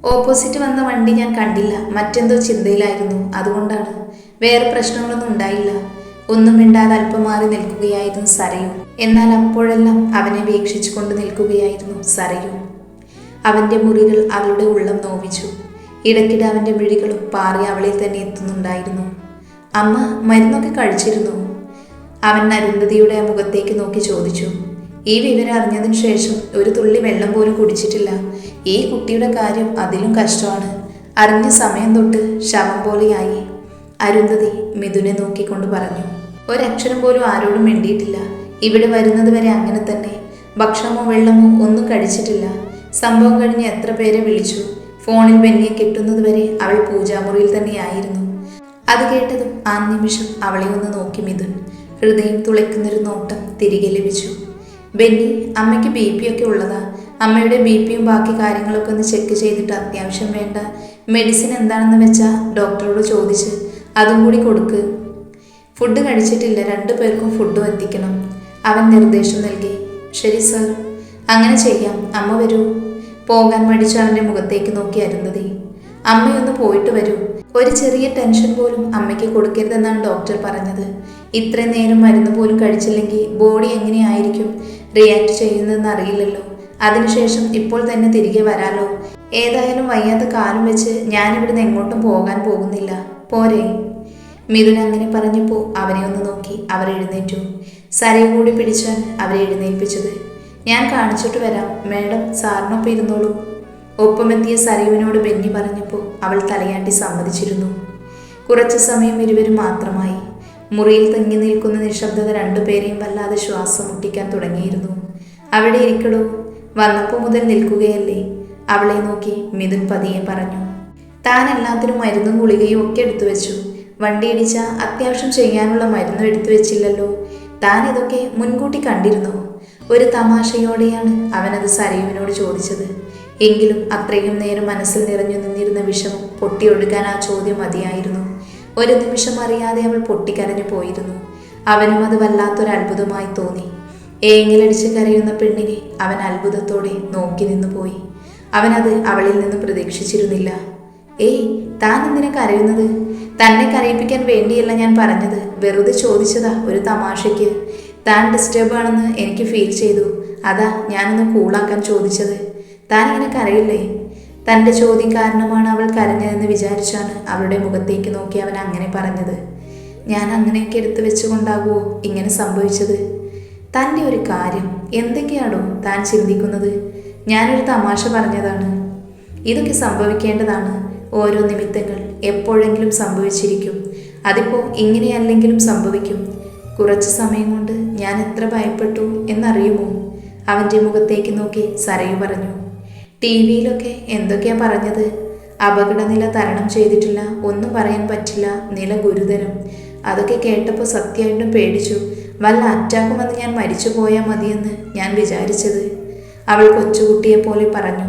ഓപ്പോസിറ്റ് വന്ന വണ്ടി ഞാൻ കണ്ടില്ല, മറ്റെന്തോ ചിന്തയിലായിരുന്നു, അതുകൊണ്ടാണ്. വേറെ പ്രശ്നങ്ങളൊന്നും ഉണ്ടായില്ല. ഒന്നും മിണ്ടാതെ അല്പം മാറി നിൽക്കുകയായിരുന്നു സരയു. എന്നാൽ അപ്പോഴെല്ലാം അവനെ വീക്ഷിച്ചു കൊണ്ട് നിൽക്കുകയായിരുന്നു സരയു. അവൻ്റെ മുറികൾ അവളുടെ ഉള്ളം നോവിച്ചു. ഇടയ്ക്കിടെ അവൻ്റെ മിഴികളും പാറി അവളിൽ തന്നെ എത്തുന്നുണ്ടായിരുന്നു. അമ്മ മരുന്നൊക്കെ കഴിച്ചിരുന്നു? അവൻ അരുന്ധതിയുടെ മുഖത്തേക്ക് നോക്കി ചോദിച്ചു. ഈ വിവരം അറിഞ്ഞതിന് ശേഷം ഒരു തുള്ളി വെള്ളം പോലും കുടിച്ചിട്ടില്ല. ഈ കുട്ടിയുടെ കാര്യം അതിലും കഷ്ടമാണ്. അറിഞ്ഞ സമയം തൊട്ട് ശവം പോലെയായി. അരുന്ധതി മിഥുനെ നോക്കിക്കൊണ്ട് പറഞ്ഞു. ഒരക്ഷരം പോലും ആരോടും മിണ്ടിയിട്ടില്ല. ഇവിടെ വരുന്നത് വരെ അങ്ങനെ തന്നെ. ഭക്ഷണമോ വെള്ളമോ ഒന്നും കഴിച്ചിട്ടില്ല. സംഭവം കഴിഞ്ഞ് എത്ര പേരെ വിളിച്ചു. ഫോണിൽ ബെന്നിയെ കിട്ടുന്നത് വരെ അവൾ പൂജാമുറിയിൽ തന്നെയായിരുന്നു. അത് കേട്ടതും ആ നിമിഷം അവളെ ഒന്ന് നോക്കി മിഥുൻ. ഹൃദയം തുളയ്ക്കുന്നൊരു നോട്ടം തിരികെ ലഭിച്ചു. ബെന്നി, അമ്മയ്ക്ക് BP ഒക്കെ ഉള്ളതാ. അമ്മയുടെ BPയും ബാക്കി കാര്യങ്ങളൊക്കെ ഒന്ന് ചെക്ക് ചെയ്തിട്ട് അത്യാവശ്യം വേണ്ട മെഡിസിൻ എന്താണെന്ന് വെച്ചാൽ ഡോക്ടറോട് ചോദിച്ച് അതും കൂടി കൊടുക്ക്. ഫുഡ് കഴിച്ചിട്ടില്ല, 2 പേർക്കും ഫുഡും എത്തിക്കണം. അവൻ നിർദ്ദേശം നൽകി. ശരി സർ, അങ്ങനെ ചെയ്യാം. അമ്മ വരൂ. പോകാൻ മടിച്ച അവൻ്റെ മുഖത്തേക്ക് നോക്കി അരുന്ധതി. അമ്മയൊന്ന് പോയിട്ട് വരൂ. ഒരു ചെറിയ ടെൻഷൻ പോലും അമ്മയ്ക്ക് കൊടുക്കരുതെന്നാണ് ഡോക്ടർ പറഞ്ഞത്. ഇത്രയും നേരം മരുന്ന് പോലും കഴിച്ചില്ലെങ്കിൽ ബോഡി എങ്ങനെയായിരിക്കും റിയാക്ട് ചെയ്യുന്നതെന്ന് അറിയില്ലല്ലോ. അതിനുശേഷം ഇപ്പോൾ തന്നെ തിരികെ വരാലോ. ഏതായാലും വയ്യാത്ത കാലം വെച്ച് ഞാനിവിടുന്ന് എങ്ങോട്ടും പോകാൻ പോകുന്നില്ല, പോരെ? മിഥുൻ അങ്ങനെ പറഞ്ഞപ്പോൾ അവനെ ഒന്ന് നോക്കി അവർ എഴുന്നേറ്റു. സരയെ കൂടി പിടിച്ചാണ് അവരെ എഴുന്നേൽപ്പിച്ചത്. ഞാൻ കാണിച്ചിട്ട് വരാം മേഡം, സാറിനൊപ്പം ഇരുന്നോളൂ. ഒപ്പമെത്തിയ സരയുവിനോട് ബെന്നി പറഞ്ഞപ്പോൾ അവൾ തലയാട്ടി സമ്മതിച്ചിരുന്നു. കുറച്ചു സമയം ഇരുവരും മാത്രമായി. മുറിയിൽ തങ്ങി നിൽക്കുന്ന നിശബ്ദത 2 പേരെയും വല്ലാതെ ശ്വാസം മുട്ടിക്കാൻ തുടങ്ങിയിരുന്നു. അവിടെ ഇരിക്കടോ, വന്നപ്പോൾ മുതൽ നിൽക്കുകയല്ലേ? അവളെ നോക്കി മിഥുൻ പതിയെ പറഞ്ഞു. താൻ എല്ലാത്തിനും മരുന്നും ഗുളികയും ഒക്കെ എടുത്തു വെച്ചു. വണ്ടി ഇടിച്ചാൽ അത്യാവശ്യം ചെയ്യാനുള്ള മരുന്നും എടുത്തു വെച്ചില്ലല്ലോ. താൻ ഇതൊക്കെ മുൻകൂട്ടി കണ്ടിരുന്നോ? ഒരു തമാശയോടെയാണ് അവനത് സരയുവിനോട് ചോദിച്ചത്. എങ്കിലും അത്രയും നേരം മനസ്സിൽ നിറഞ്ഞു നിന്നിരുന്ന വിഷമം പൊട്ടിയൊഴുകാൻ ആ ചോദ്യം മതിയായിരുന്നു. ഒരു നിമിഷം അറിയാതെ അവൾ പൊട്ടിക്കരഞ്ഞു പോയിരുന്നു. അവനും അത് വല്ലാത്തൊരു അത്ഭുതമായി തോന്നി. ഏങ്ങലടിച്ച് കരയുന്ന പെണ്ണിനെ അവൻ അത്ഭുതത്തോടെ നോക്കി നിന്നു പോയി. അവനത് അവളിൽ നിന്ന് പ്രതീക്ഷിച്ചിരുന്നില്ല. ഏയ്, താൻ എന്തിനാ കരയുന്നത്? തന്നെ കരയിപ്പിക്കാൻ വേണ്ടിയല്ല ഞാൻ പറഞ്ഞത്, വെറുതെ ചോദിച്ചതാ, ഒരു തമാശയ്ക്ക്. താൻ ഡിസ്റ്റർബ് ആണെന്ന് എനിക്ക് ഫീൽ ചെയ്തു, അതാ ഞാനൊന്ന് കൂളാക്കാൻ ചോദിച്ചത്. താൻ ഇങ്ങനെ കരയില്ലേ? തൻ്റെ ചോദ്യം കാരണമാണ് അവൾ കരഞ്ഞതെന്ന് വിചാരിച്ചാണ് അവളുടെ മുഖത്തേക്ക് നോക്കി അവൻ അങ്ങനെ പറഞ്ഞത്. ഞാൻ അങ്ങനെയൊക്കെ എടുത്തു വെച്ചുകൊണ്ടാകുമോ ഇങ്ങനെ സംഭവിച്ചത്? തൻ്റെ ഒരു കാര്യം എന്തൊക്കെയാണോ താൻ ചിന്തിക്കുന്നത്? ഞാനൊരു തമാശ പറഞ്ഞതാണ്. ഇതൊക്കെ സംഭവിക്കേണ്ടതാണ്. ഓരോ നിമിത്തങ്ങൾ എപ്പോഴെങ്കിലും സംഭവിച്ചിരിക്കും. അതിപ്പോൾ ഇങ്ങനെയല്ലെങ്കിലും സംഭവിക്കും. കുറച്ച് സമയം കൊണ്ട് ഞാൻ എത്ര ഭയപ്പെട്ടു എന്നറിയുമോ? അവൻ്റെ മുഖത്തേക്ക് നോക്കി സരയു പറഞ്ഞു. TV-യിലൊക്കെ എന്തൊക്കെയാ പറഞ്ഞത്? അപകടനില തരണം ചെയ്തിട്ടില്ല, ഒന്നും പറയാൻ പറ്റില്ല, നില ഗുരുതരം. അതൊക്കെ കേട്ടപ്പോൾ സത്യമായിട്ടും പേടിച്ചു. വല്ല അറ്റാക്കും വന്ന് ഞാൻ മരിച്ചു പോയാൽ മതിയെന്ന് ഞാൻ വിചാരിച്ചത്, അവൾ കൊച്ചുകുട്ടിയെപ്പോലെ പറഞ്ഞു.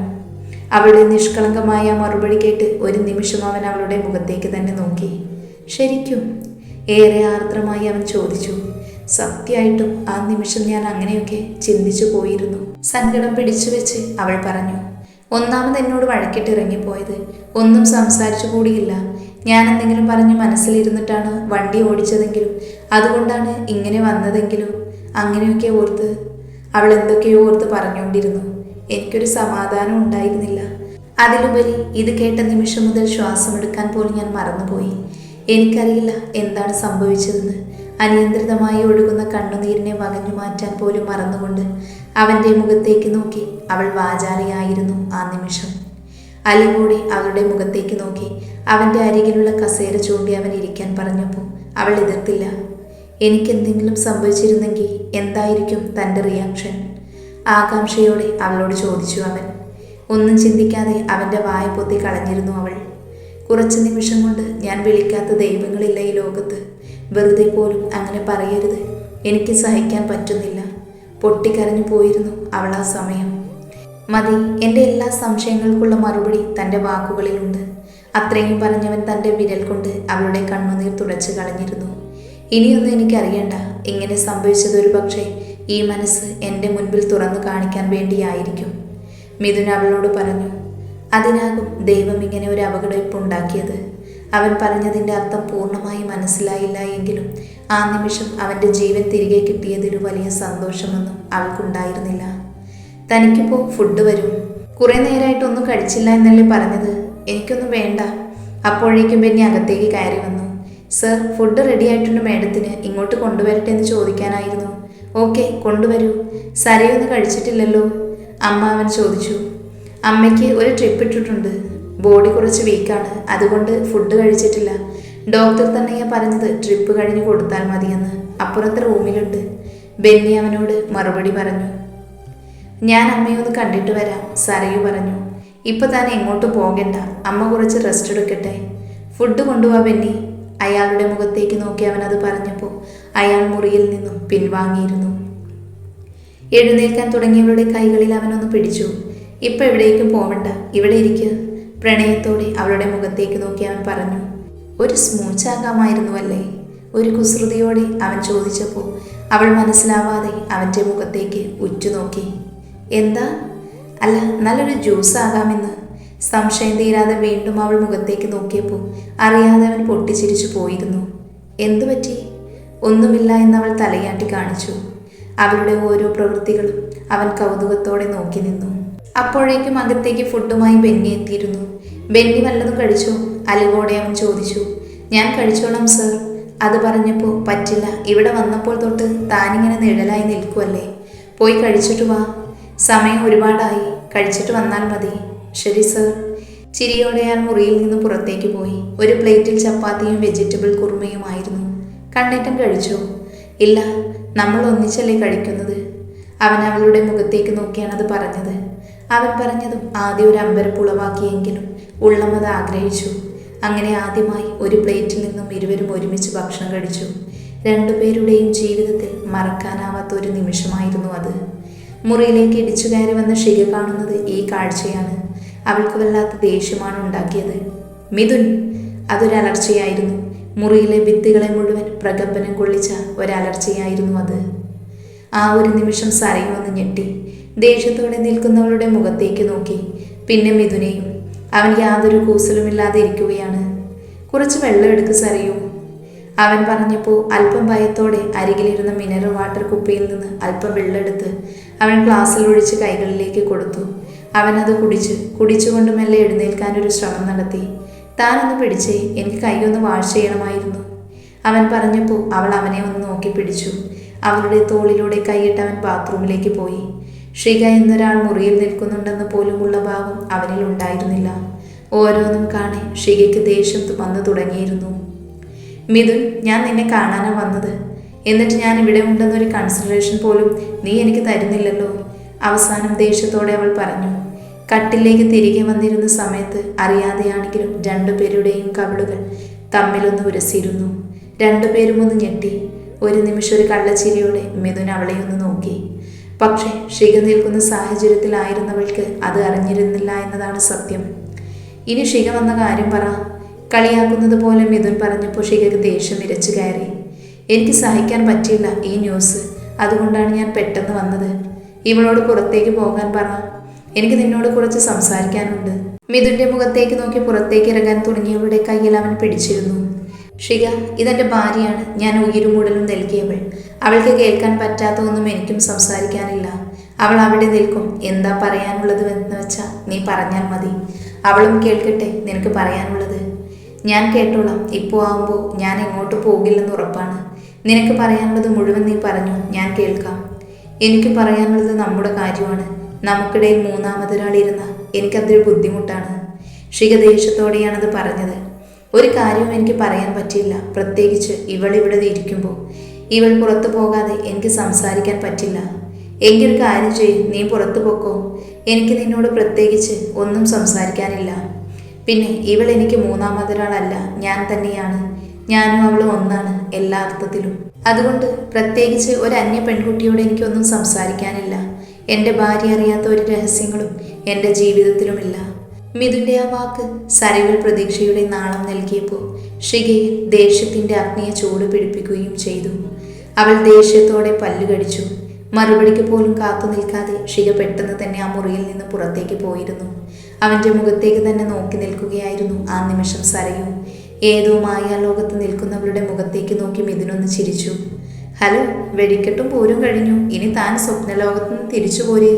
അവളുടെ നിഷ്കളങ്കമായ മറുപടി കേട്ട് ഒരു നിമിഷം അവൻ അവളുടെ മുഖത്തേക്ക് തന്നെ നോക്കി. ശരിക്കും? ഏറെ ആർദ്രമായി അവൻ ചോദിച്ചു. സത്യമായിട്ടും ആ നിമിഷം ഞാൻ അങ്ങനെയൊക്കെ ചിന്തിച്ചു പോയിരുന്നു, സങ്കടം പിടിച്ചു വെച്ച് അവൾ പറഞ്ഞു. ഒന്നാമത് എന്നോട് വഴക്കിട്ട് ഇറങ്ങിപ്പോയത്, ഒന്നും സംസാരിച്ചു കൂടിയില്ല. ഞാൻ എന്തെങ്കിലും പറഞ്ഞ് മനസ്സിലിരുന്നിട്ടാണ് വണ്ടി ഓടിച്ചതെങ്കിലും അതുകൊണ്ടാണ് ഇങ്ങനെ വന്നതെങ്കിലും അങ്ങനെയൊക്കെ ഓർത്ത് അവൾ എന്തൊക്കെയോ ഓർത്ത് പറഞ്ഞുകൊണ്ടിരുന്നു. എനിക്കൊരു സമാധാനം ഉണ്ടായിരുന്നില്ല. അതിലുപരി ഇത് കേട്ട നിമിഷം മുതൽ ശ്വാസമെടുക്കാൻ പോലും ഞാൻ മറന്നുപോയി. എനിക്കറിയില്ല എന്താണ് സംഭവിച്ചതെന്ന്. അനിയന്ത്രിതമായി ഒഴുകുന്ന കണ്ണുനീരിനെ വകഞ്ഞു മാറ്റാൻ പോലും മറന്നുകൊണ്ട് അവൻ്റെ മുഖത്തേക്ക് നോക്കി അവൾ വാചാലയായിരുന്നു ആ നിമിഷം. അലിവോടെ അവളുടെ മുഖത്തേക്ക് നോക്കി അവൻ്റെ അരികിലുള്ള കസേര ചൂണ്ടി അവൻ ഇരിക്കാൻ പറഞ്ഞപ്പോൾ അവൾ എതിർത്തില്ല. എനിക്കെന്തെങ്കിലും സംഭവിച്ചിരുന്നെങ്കിൽ എന്തായിരിക്കും തൻ്റെ റിയാക്ഷൻ? ആകാംക്ഷയോടെ അവളോട് ചോദിച്ചു അവൻ. ഒന്നും ചിന്തിക്കാതെ അവൻ്റെ വായ പൊത്തി കളഞ്ഞിരുന്നു അവൾ. കുറച്ച് നിമിഷം കൊണ്ട് ഞാൻ വിളിക്കാത്ത ദൈവങ്ങളില്ല ഈ ലോകത്ത്. വെറുതെ പോലും അങ്ങനെ പറയരുത്, എനിക്ക് സഹിക്കാൻ പറ്റുന്നില്ല. പൊട്ടിക്കരഞ്ഞു പോയിരുന്നു അവൾ ആ സമയം. മതി, എൻ്റെ എല്ലാ സംശയങ്ങൾക്കുള്ള മറുപടി തൻ്റെ വാക്കുകളിലുണ്ട്. അത്രയും പറഞ്ഞവൻ തൻ്റെ വിരൽ കൊണ്ട് അവളുടെ കണ്ണുനീർ തുടച്ചു കളഞ്ഞിരുന്നു. ഇനിയൊന്നും എനിക്കറിയണ്ട. ഇങ്ങനെ സംഭവിച്ചത് ഒരു പക്ഷേ ഈ മനസ്സ് എൻ്റെ മുൻപിൽ തുറന്നു കാണിക്കാൻ വേണ്ടിയായിരിക്കും, മിഥുൻ അവളോട് പറഞ്ഞു. അതിനാകും ദൈവം ഇങ്ങനെ ഒരു അപകടം ഇപ്പോൾ ഉണ്ടാക്കിയത്. അവൻ പറഞ്ഞതിൻ്റെ അർത്ഥം പൂർണ്ണമായി മനസ്സിലായില്ല എങ്കിലും ആ നിമിഷം അവൻ്റെ ജീവൻ തിരികെ കിട്ടിയതൊരു വലിയ സന്തോഷമൊന്നും അവൾക്കുണ്ടായിരുന്നില്ല. തനിക്കിപ്പോൾ ഫുഡ് വരും. കുറേ നേരമായിട്ടൊന്നും കഴിച്ചില്ല എന്നല്ലേ പറഞ്ഞത്? എനിക്കൊന്നും വേണ്ട. അപ്പോഴേക്കും ബെന്നി അകത്തേക്ക് കയറി വന്നു. സർ, ഫുഡ് റെഡി ആയിട്ടുണ്ട് മേഡത്തിന്, ഇങ്ങോട്ട് കൊണ്ടുവരട്ടെ എന്ന് ചോദിക്കാനായിരുന്നു. ഓക്കെ, കൊണ്ടുവരൂ. സരയൊന്നും കഴിച്ചിട്ടില്ലല്ലോ? അമ്മ അവൻ ചോദിച്ചു. അമ്മയ്ക്ക് ഒരു ട്രിപ്പ് ഇട്ടിട്ടുണ്ട്. ബോഡി കുറച്ച് വീക്കാണ്, അതുകൊണ്ട് ഫുഡ് കഴിച്ചിട്ടില്ല. ഡോക്ടർ തന്നെയാ പറഞ്ഞത് ട്രിപ്പ് കഴിഞ്ഞ് കൊടുത്താൽ മതിയെന്ന്. അപ്പുറത്തെ റൂമിലുണ്ട്. ബെന്നി അവനോട് മറുപടി പറഞ്ഞു. ഞാൻ അമ്മയൊന്ന് കണ്ടിട്ട് വരാം, സരയു പറഞ്ഞു. ഇപ്പം താൻ എങ്ങോട്ടും പോകണ്ട, അമ്മ കുറച്ച് റെസ്റ്റ് എടുക്കട്ടെ. ഫുഡ് കൊണ്ടുപോവാ ബെന്നി. അയാളുടെ മുഖത്തേക്ക് നോക്കി അവനത് പറഞ്ഞപ്പോൾ അയാൾ മുറിയിൽ നിന്നും പിൻവാങ്ങിയിരുന്നു. എഴുന്നേൽക്കാൻ തുടങ്ങിയവരുടെ കൈകളിൽ അവനൊന്ന് പിടിച്ചു. ഇപ്പം എവിടേക്കും പോവണ്ട, ഇവിടെ ഇരിക്കുക. പ്രണയത്തോടെ അവളുടെ മുഖത്തേക്ക് നോക്കി അവൻ പറഞ്ഞു. ഒരു സ്മൂച്ചാകാമായിരുന്നു അല്ലേ? ഒരു കുസൃതിയോടെ അവൻ ചോദിച്ചപ്പോൾ അവൾ മനസ്സിലാവാതെ അവൻ്റെ മുഖത്തേക്ക് ഉറ്റുനോക്കി. എന്താ? അല്ല, നല്ലൊരു ജ്യൂസ് ആകാമെന്ന്. സംശയം തീരാതെ വീണ്ടും അവൾ മുഖത്തേക്ക് നോക്കിയപ്പോൾ അറിയാതെ അവൻ പൊട്ടിച്ചിരിച്ചു പോയിരുന്നു. എന്തു പറ്റി? ഒന്നുമില്ല എന്നവൾ തലയാട്ടി കാണിച്ചു. അവളുടെ ഓരോ പ്രവൃത്തികളും അവൻ കൗതുകത്തോടെ നോക്കി നിന്നു. അപ്പോഴേക്കും അകത്തേക്ക് ഫുഡുമായി ബെന്നി എത്തിയിരുന്നു. ബെന്നി വല്ലതും കഴിച്ചോ? അലിവോടെ അവൻ ചോദിച്ചു. ഞാൻ കഴിച്ചോളാം സർ. അത് പറഞ്ഞപ്പോൾ പറ്റില്ല, ഇവിടെ വന്നപ്പോൾ തൊട്ട് താനിങ്ങനെ നിഴലായി നിൽക്കുമല്ലേ. പോയി കഴിച്ചിട്ട് വാ. സമയം ഒരുപാടായി, കഴിച്ചിട്ട് വന്നാൽ മതി. ശരി സർ. ചിരിയോടെ അയാൾ മുറിയിൽ നിന്ന് പുറത്തേക്ക് പോയി. ഒരു പ്ലേറ്റിൽ ചപ്പാത്തിയും വെജിറ്റബിൾ കുറുമയുമായിരുന്നു. കണ്ണേറ്റം കഴിച്ചോ? ഇല്ല, നമ്മൾ ഒന്നിച്ചല്ലേ കഴിക്കുന്നത്. അവൻ അവളുടെ മുഖത്തേക്ക് നോക്കിയാണത് പറഞ്ഞത്. അവൻ പറഞ്ഞതും ആദ്യം ഒരു അമ്പരപ്പുളവാക്കിയെങ്കിലും ഉള്ളമത് ആഗ്രഹിച്ചു. അങ്ങനെ ആദ്യമായി ഒരു പ്ലേറ്റിൽ നിന്നും ഇരുവരും ഒരുമിച്ച് ഭക്ഷണം കഴിച്ചു. രണ്ടുപേരുടെയും ജീവിതത്തിൽ മറക്കാനാവാത്ത ഒരു നിമിഷമായിരുന്നു അത്. മുറിയിലേക്ക് ഇടിച്ചു കയറി വന്ന ഷിക കാണുന്നത് ഈ കാഴ്ചയാണ്. അവൾക്ക് വല്ലാത്ത ദേഷ്യമാണ് ഉണ്ടാക്കിയത്. മിഥുൻ! അതൊരലർച്ചയായിരുന്നു. മുറിയിലെ ഭിത്തികളെ മുഴുവൻ പ്രകമ്പനം കൊള്ളിച്ച ഒരലർച്ചയായിരുന്നു അത്. ആ ഒരു നിമിഷം സരയു ഒന്ന് ഞെട്ടി. ദേഷ്യത്തോടെ നിൽക്കുന്നവളുടെ മുഖത്തേക്ക് നോക്കി. പിന്നെ മിഥുനെയും. അവൻ യാതൊരു കൂസലുമില്ലാതെ ഇരിക്കുകയാണ്. കുറച്ച് വെള്ളം എടുക്ക് സരയു, അവൻ പറഞ്ഞപ്പോൾ അല്പം ഭയത്തോടെ അരികിലിരുന്ന മിനറൽ വാട്ടർ കുപ്പിയിൽ നിന്ന് അല്പം വെള്ളമെടുത്ത് അവൻ ഗ്ലാസ്സിൽ ഒഴിച്ച് കൈകളിലേക്ക് കൊടുത്തു. അവനത് കുടിച്ചുകൊണ്ട് മെല്ലെ എഴുന്നേൽക്കാനൊരു ശ്രമം നടത്തി. താനൊന്ന് പിടിച്ചേ, എനിക്ക് കൈയൊന്ന് വാഷ് ചെയ്യണമായിരുന്നു. അവൻ പറഞ്ഞപ്പോൾ അവൾ അവനെ ഒന്ന് നോക്കി പിടിച്ചു. അവളുടെ തോളിലൂടെ കൈയിട്ട് അവൻ ബാത്റൂമിലേക്ക് പോയി. ഷിക എന്നൊരാൾ മുറിയിൽ നിൽക്കുന്നുണ്ടെന്ന് പോലുമുള്ള ഭാവം അവനിൽ ഉണ്ടായിരുന്നില്ല. ഓരോന്നും കാണെ ഷികയ്ക്ക് ദേഷ്യം വന്നു തുടങ്ങിയിരുന്നു. മിഥുൻ, ഞാൻ നിന്നെ കാണാനാണ് വന്നത്. എന്നിട്ട് ഞാൻ ഇവിടെ ഉണ്ടെന്നൊരു കൺസിഡറേഷൻ പോലും നീ എനിക്ക് തരുന്നില്ലല്ലോ. അവസാനം ദേഷ്യത്തോടെ അവൾ പറഞ്ഞു. കട്ടിലേക്ക് തിരികെ വന്നിരുന്ന സമയത്ത് അറിയാതെയാണെങ്കിലും രണ്ടുപേരുടെയും കവിളുകൾ തമ്മിലൊന്ന് ഉരസിയിരുന്നു. രണ്ടുപേരും ഒന്ന് ഞെട്ടി. ഒരു നിമിഷം ഒരു കള്ളച്ചിരിയോടെ മിഥുൻ അവളെ ഒന്ന് നോക്കി. പക്ഷേ ഷിക നിൽക്കുന്ന സാഹചര്യത്തിലായിരുന്നവൾക്ക് അത് അറിഞ്ഞിരുന്നില്ല എന്നതാണ് സത്യം. ഇനി ഷിക വന്ന കാര്യം പറ. കളിയാക്കുന്നത് പോലെ മിഥുൻ പറഞ്ഞപ്പോൾ ഷികയ്ക്ക് ദേഷ്യം ഇരച്ചു കയറി. എനിക്ക് സഹിക്കാൻ പറ്റിയില്ല ഈ ന്യൂസ്, അതുകൊണ്ടാണ് ഞാൻ പെട്ടെന്ന് വന്നത്. ഇവളോട് പുറത്തേക്ക് പോകാൻ പറ, എനിക്ക് നിന്നോട് കുറച്ച് സംസാരിക്കാനുണ്ട്. മിഥുൻ്റെ മുഖത്തേക്ക് നോക്കി പുറത്തേക്ക് ഇറങ്ങാൻ തുടങ്ങിയവളുടെ കയ്യിൽ അവൻ പിടിച്ചിരുന്നു. ഷിക, ഇതെൻ്റെ ഭാര്യയാണ്. ഞാൻ ഉയിരും ഉടലും നൽകിയവൾ. അവൾക്ക് കേൾക്കാൻ പറ്റാത്ത ഒന്നും എനിക്കും സംസാരിക്കാനില്ല. അവൾ അവിടെ നിൽക്കും. എന്താ പറയാനുള്ളത് എന്ന് വെച്ചാൽ നീ പറഞ്ഞാൽ മതി. അവളും കേൾക്കട്ടെ നിനക്ക് പറയാനുള്ളത്. ഞാൻ കേട്ടോളാം. ഇപ്പോൾ ആവുമ്പോൾ ഞാൻ എങ്ങോട്ട് പോകില്ലെന്ന് ഉറപ്പാണ്. നിനക്ക് പറയാനുള്ളത് മുഴുവൻ നീ പറഞ്ഞു, ഞാൻ കേൾക്കാം. എനിക്ക് പറയാനുള്ളത് നമ്മുടെ കാര്യമാണ്. നമുക്കിടയിൽ മൂന്നാമതൊരാളിരുന്ന എനിക്കതൊരു ബുദ്ധിമുട്ടാണ്. ഷിക ദേഷ്യത്തോടെയാണത് പറഞ്ഞത്. ഒരു കാര്യവും എനിക്ക് പറയാൻ പറ്റില്ല, പ്രത്യേകിച്ച് ഇവളിവിടെ ഇരിക്കുമ്പോൾ. ഇവൾ പുറത്തു പോകാതെ എനിക്ക് സംസാരിക്കാൻ പറ്റില്ല. എങ്കിലൊരു കാര്യം ചെയ്യും, നീ പുറത്തു പോക്കോ. എനിക്ക് നിന്നോട് പ്രത്യേകിച്ച് ഒന്നും സംസാരിക്കാനില്ല. പിന്നെ ഇവൾ എനിക്ക് മൂന്നാമതൊരാളല്ല, ഞാൻ തന്നെയാണ്. ഞാനും അവളും ഒന്നാണ് എല്ലാ അർത്ഥത്തിലും. അതുകൊണ്ട് പ്രത്യേകിച്ച് ഒരു അന്യ പെൺകുട്ടിയോട് എനിക്കൊന്നും സംസാരിക്കാനില്ല. എൻ്റെ ഭാര്യ അറിയാത്ത ഒരു രഹസ്യങ്ങളും എൻ്റെ ജീവിതത്തിലുമില്ല. മിഥുൻ്റെ ആ വാക്ക് സരയുവിൽ പ്രതീക്ഷയുടെ നാളം നൽകിയപ്പോൾ ഷികയിൽ ദേഷ്യത്തിൻ്റെ അഗ്നിയെ ചൂട് പിടിപ്പിക്കുകയും ചെയ്തു. അവൾ ദേഷ്യത്തോടെ പല്ലുകടിച്ചു. മറുപടിക്ക് പോലും കാത്തു നിൽക്കാതെ ഷിക പെട്ടെന്ന് തന്നെ ആ മുറിയിൽ നിന്ന് പുറത്തേക്ക് പോയിരുന്നു. അവൻ്റെ മുഖത്തേക്ക് തന്നെ നോക്കി നിൽക്കുകയായിരുന്നു ആ നിമിഷം സരയു. ഏതോ മായാലോകത്ത് നിൽക്കുന്നവരുടെ മുഖത്തേക്ക് നോക്കി മിഥുനൊന്ന് ചിരിച്ചു. ഹലോ, വെടിക്കെട്ടും പോരും കഴിഞ്ഞു, ഇനി താൻ സ്വപ്നലോകത്ത് നിന്ന് തിരിച്ചു പോരെ.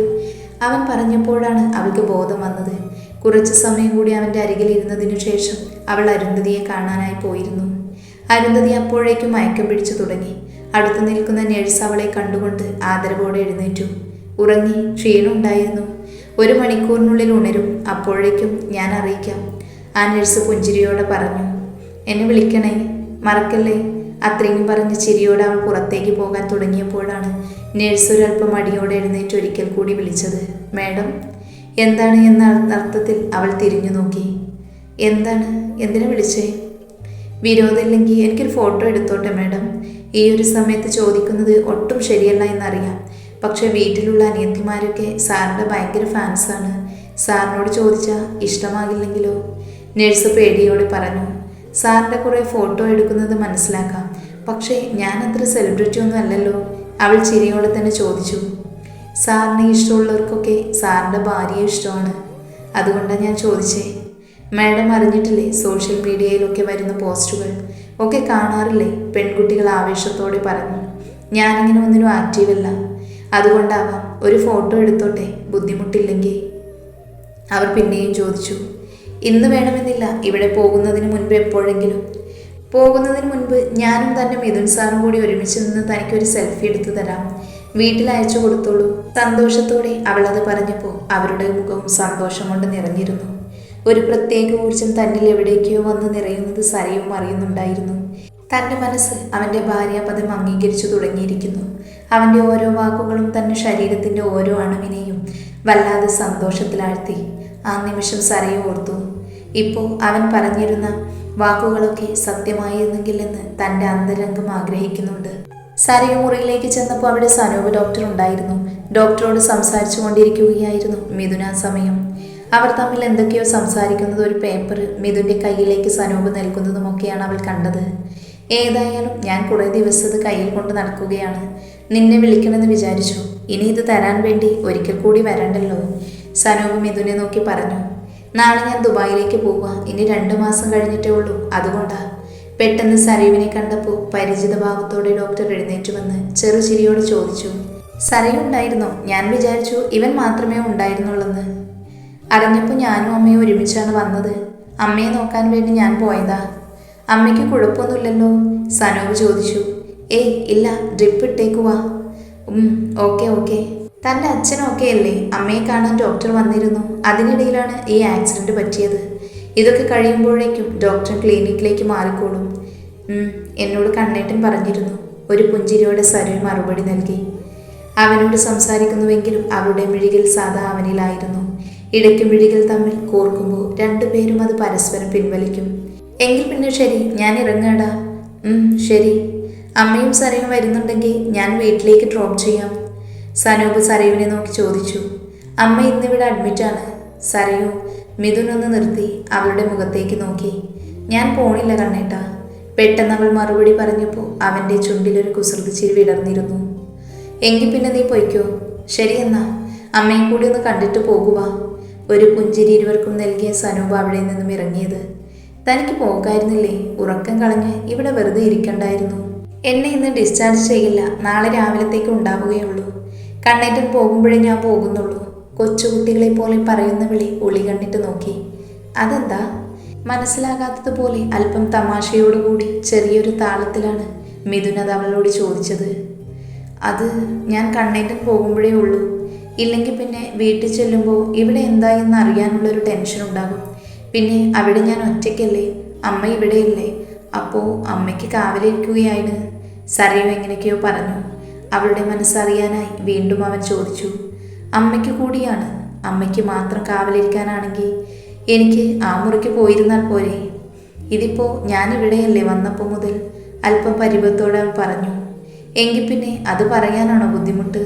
അവൻ പറഞ്ഞപ്പോഴാണ് അവൾക്ക് ബോധം വന്നത്. കുറച്ചു സമയം കൂടി അവൻ്റെ അരികിലിരുന്നതിനു ശേഷം അവൾ അരുന്ധതിയെ കാണാനായി പോയിരുന്നു. അരുന്ധതി അപ്പോഴേക്കും മയക്കം പിടിച്ചു തുടങ്ങി. അടുത്തു നിൽക്കുന്ന നേഴ്സ് അവളെ കണ്ടുകൊണ്ട് ആദരവോടെ എഴുന്നേറ്റു. ഉറങ്ങി, ക്ഷീണമുണ്ടായിരുന്നു. 1 മണിക്കൂറിനുള്ളിൽ ഉണരും, അപ്പോഴേക്കും ഞാൻ അറിയിക്കാം, ആ നഴ്സ് പുഞ്ചിരിയോടെ പറഞ്ഞു. എന്നെ വിളിക്കണേ, മറക്കല്ലേ. അത്രയും പറഞ്ഞ് ചിരിയോടെ അവൾ പുറത്തേക്ക് പോകാൻ തുടങ്ങിയപ്പോഴാണ് നേഴ്സ് ഒരൽപ്പം മടിയോടെ എഴുന്നേറ്റ് ഒരിക്കൽ കൂടി വിളിച്ചത്. മാഡം. എന്താണ് എന്ന അർത്ഥത്തിൽ അവൾ തിരിഞ്ഞു നോക്കി. എന്താണ്, എന്തിനു വിളിച്ചേ? വിരോധമില്ലെങ്കിൽ എനിക്കൊരു ഫോട്ടോ എടുത്തോട്ടെ മാഡം. ഈ ഒരു സമയത്ത് ചോദിക്കുന്നത് ഒട്ടും ശരിയല്ല എന്നറിയാം, പക്ഷെ വീട്ടിലുള്ള അനിയത്തിമാരൊക്കെ സാറിൻ്റെ ഭയങ്കര ഫാൻസാണ്. സാറിനോട് ചോദിച്ചാൽ ഇഷ്ടമാകില്ലെങ്കിലോ? നഴ്സ് പേടിയോടെ പറഞ്ഞു. സാറിൻ്റെ കുറേ ഫോട്ടോ എടുക്കുന്നത് മനസ്സിലാക്കാം, പക്ഷേ ഞാൻ അത്ര സെലിബ്രിറ്റി ഒന്നും അല്ലല്ലോ. അവൾ ചിരിയോടെ തന്നെ ചോദിച്ചു. സാറിന് ഇഷ്ടമുള്ളവർക്കൊക്കെ സാറിൻ്റെ ഭാര്യയെ ഇഷ്ടമാണ്, അതുകൊണ്ടാണ് ഞാൻ ചോദിച്ചേ. മാഡം അറിഞ്ഞിട്ടില്ലേ, സോഷ്യൽ മീഡിയയിലൊക്കെ വരുന്ന പോസ്റ്റുകൾ ഒക്കെ കാണാറില്ലേ? പെൺകുട്ടികൾ ആവേശത്തോടെ പറഞ്ഞു. ഞാനിങ്ങനെ ഒന്നിനും ആക്റ്റീവല്ല, അതുകൊണ്ടാവാം. ഒരു ഫോട്ടോ എടുത്തോട്ടെ, ബുദ്ധിമുട്ടില്ലെങ്കിൽ. അവർ പിന്നെയും ചോദിച്ചു. ഇന്ന് വേണമെന്നില്ല, ഇവിടെ പോകുന്നതിന് മുൻപ് എപ്പോഴെങ്കിലും. പോകുന്നതിന് മുൻപ് ഞാനും തന്നെ മിഥുൻ സാറും കൂടി ഒരുമിച്ച് നിന്ന് തനിക്കൊരു സെൽഫി എടുത്തു തരാം, വീട്ടിൽ അയച്ചു കൊടുത്തോളൂ. സന്തോഷത്തോടെ അവൾ അത് പറഞ്ഞപ്പോൾ അവരുടെ മുഖവും സന്തോഷം കൊണ്ട് നിറഞ്ഞിരുന്നു. ഒരു പ്രത്യേക ഊർജം തന്നിൽ എവിടേക്കോ വന്ന് നിറയുന്നത് സരയും അറിയുന്നുണ്ടായിരുന്നു. തൻ്റെ മനസ്സ് അവൻ്റെ ഭാര്യാപദം അംഗീകരിച്ചു തുടങ്ങിയിരിക്കുന്നു. അവൻ്റെ ഓരോ വാക്കുകളും തൻ്റെ ശരീരത്തിൻ്റെ ഓരോ അണുവിനെയും വല്ലാതെ സന്തോഷത്തിലാഴ്ത്തി. ആ നിമിഷം സരയു ഓർത്തു, ഇപ്പോൾ അവൻ പറഞ്ഞിരുന്ന വാക്കുകളൊക്കെ സത്യമായിരുന്നെങ്കിൽ എന്ന് തൻ്റെ അന്തരംഗം ആഗ്രഹിക്കുന്നുണ്ട്. സരയു മുറിയിലേക്ക് ചെന്നപ്പോൾ അവിടെ സനൂപ് ഡോക്ടർ ഉണ്ടായിരുന്നു. ഡോക്ടറോട് സംസാരിച്ചു കൊണ്ടിരിക്കുകയായിരുന്നു മിഥുന സമയം. അവർ തമ്മിൽ എന്തൊക്കെയോ സംസാരിക്കുന്നത് ഒരു പേപ്പർ മിഥുൻ്റെ കയ്യിലേക്ക് സനൂപ് നൽകുന്നതുമൊക്കെയാണ് അവൾ കണ്ടത്. ഏതായാലും ഞാൻ കുറേ ദിവസത്തെ കയ്യിൽ കൊണ്ട് നടക്കുകയാണ്. നിന്നെ വിളിക്കണമെന്ന് വിചാരിച്ചു. ഇനി ഇത് തരാൻ വേണ്ടി ഒരിക്കൽ കൂടി വരണ്ടല്ലോ. സനൂപ് മിഥുനെ നോക്കി പറഞ്ഞു. നാളെ ഞാൻ ദുബായിലേക്ക് പോവുക. ഇനി 2 മാസം കഴിഞ്ഞിട്ടേ ഉള്ളൂ, അതുകൊണ്ടാ. പെട്ടെന്ന് സരയുവിനെ കണ്ടപ്പോൾ പരിചിത ഭാവത്തോടെ ഡോക്ടർ എഴുന്നേറ്റ് വന്ന് ചെറുചിരിയോട് ചോദിച്ചു. സരയു ഉണ്ടായിരുന്നോ? ഞാൻ വിചാരിച്ചു ഇവൻ മാത്രമേ ഉണ്ടായിരുന്നുള്ളെന്ന്. അറിഞ്ഞപ്പോൾ ഞാനും അമ്മയും ഒരുമിച്ചാണ് വന്നത്. അമ്മയെ നോക്കാൻ വേണ്ടി ഞാൻ പോയതാ. അമ്മയ്ക്ക് കുഴപ്പമൊന്നുമില്ലല്ലോ? സനൂപ് ചോദിച്ചു. ഏയ് ഇല്ല, ഡ്രിപ്പ് ഇട്ടേക്കുവാ. Okay okay. തൻ്റെ അച്ഛനൊക്കെ അല്ലേ? അമ്മയെ കാണാൻ ഡോക്ടർ വന്നിരുന്നു. അതിനിടയിലാണ് ഈ ആക്സിഡൻറ്റ് പറ്റിയത്. ഇതൊക്കെ കഴിയുമ്പോഴേക്കും ഡോക്ടർ ക്ലിനിക്കിലേക്ക് മാറിക്കോളും. എന്നോട് കണ്ണേട്ടൻ പറഞ്ഞിരുന്നു. ഒരു പുഞ്ചിരിയോടെ സരയു മറുപടി നൽകി. അവനോട് സംസാരിക്കുന്നുവെങ്കിലും അവരുടെ മിഴികൾ സാധാ അവനിലായിരുന്നു. ഇടയ്ക്ക് മിഴികൾ തമ്മിൽ കോർക്കുമ്പോൾ 2 പേരും അത് പരസ്പരം പിൻവലിക്കും. എങ്കിൽ പിന്നെ ശരി, ഞാൻ ഇറങ്ങാടാ. ശരി. അമ്മയും സരയും വരുന്നുണ്ടെങ്കിൽ ഞാൻ വീട്ടിലേക്ക് ഡ്രോപ്പ് ചെയ്യാം. സനൂപ് സരയുവിനെ നോക്കി ചോദിച്ചു. അമ്മ ഇന്നിവിടെ അഡ്മിറ്റാണ്. സരയു മിഥുനൊന്ന് നിർത്തി അവളുടെ മുഖത്തേക്ക് നോക്കി. ഞാൻ പോണില്ല കണ്ണേട്ടാ. പെട്ടെന്ന് അവൾ മറുപടി പറഞ്ഞപ്പോൾ അവൻ്റെ ചുണ്ടിലൊരു കുസൃതി ചിരി വിടർന്നിരുന്നു. എങ്കിൽ പിന്നെ നീ പൊയ്ക്കോ. ശരിയെന്നാ, അമ്മയും കൂടി ഒന്ന് കണ്ടിട്ട് പോകുക. ഒരു പുഞ്ചിരി ഇരുവർക്കും നൽകിയ സനൂപ് അവിടെ നിന്നും ഇറങ്ങിയത്. തനിക്ക് പോകായിരുന്നില്ലേ? ഉറക്കം കളഞ്ഞ് ഇവിടെ വെറുതെ ഇരിക്കണ്ടായിരുന്നു. എന്നെ ഇന്ന് ഡിസ്ചാർജ് ചെയ്യില്ല, നാളെ രാവിലത്തേക്ക് ഉണ്ടാവുകയുള്ളൂ. കണ്ണേറ്റൻ പോകുമ്പോഴേ ഞാൻ പോകുന്നുള്ളൂ. കൊച്ചുകുട്ടികളെ പോലെ പറയുന്ന വിളി ഒളി കണ്ടിട്ട് നോക്കി. അതെന്താ? മനസ്സിലാകാത്തതുപോലെ അല്പം തമാശയോടുകൂടി ചെറിയൊരു താളത്തിലാണ് മിഥുൻ അത് അവളോട് ചോദിച്ചത്. അത് ഞാൻ കണ്ണേറ്റൻ പോകുമ്പോഴേ ഉള്ളൂ. ഇല്ലെങ്കിൽ പിന്നെ വീട്ടിൽ ചെല്ലുമ്പോൾ ഇവിടെ എന്തായെന്ന് അറിയാനുള്ളൊരു ടെൻഷൻ ഉണ്ടാകും. പിന്നെ അവിടെ ഞാൻ ഒറ്റയ്ക്കല്ലേ, അമ്മ ഇവിടെയല്ലേ, അപ്പോൾ അമ്മയ്ക്ക് കാവലിരിക്കുകയാണ്. സരയു എങ്ങനെയൊക്കെയോ പറഞ്ഞു. അവളുടെ മനസ്സറിയാനായി വീണ്ടും അവൻ ചോദിച്ചു. അമ്മയ്ക്ക് കൂടിയാണ്? അമ്മയ്ക്ക് മാത്രം കാവലിരിക്കാനാണെങ്കിൽ എനിക്ക് ആ മുറിക്ക് പോയിരുന്നാൽ പോരെ? ഇതിപ്പോൾ ഞാനിവിടെയല്ലേ വന്നപ്പോൾ മുതൽ? അല്പം പരിഭവത്തോടെ അവൻ പറഞ്ഞു. എങ്കിൽ പിന്നെ അത് പറയാനാണോ ബുദ്ധിമുട്ട്?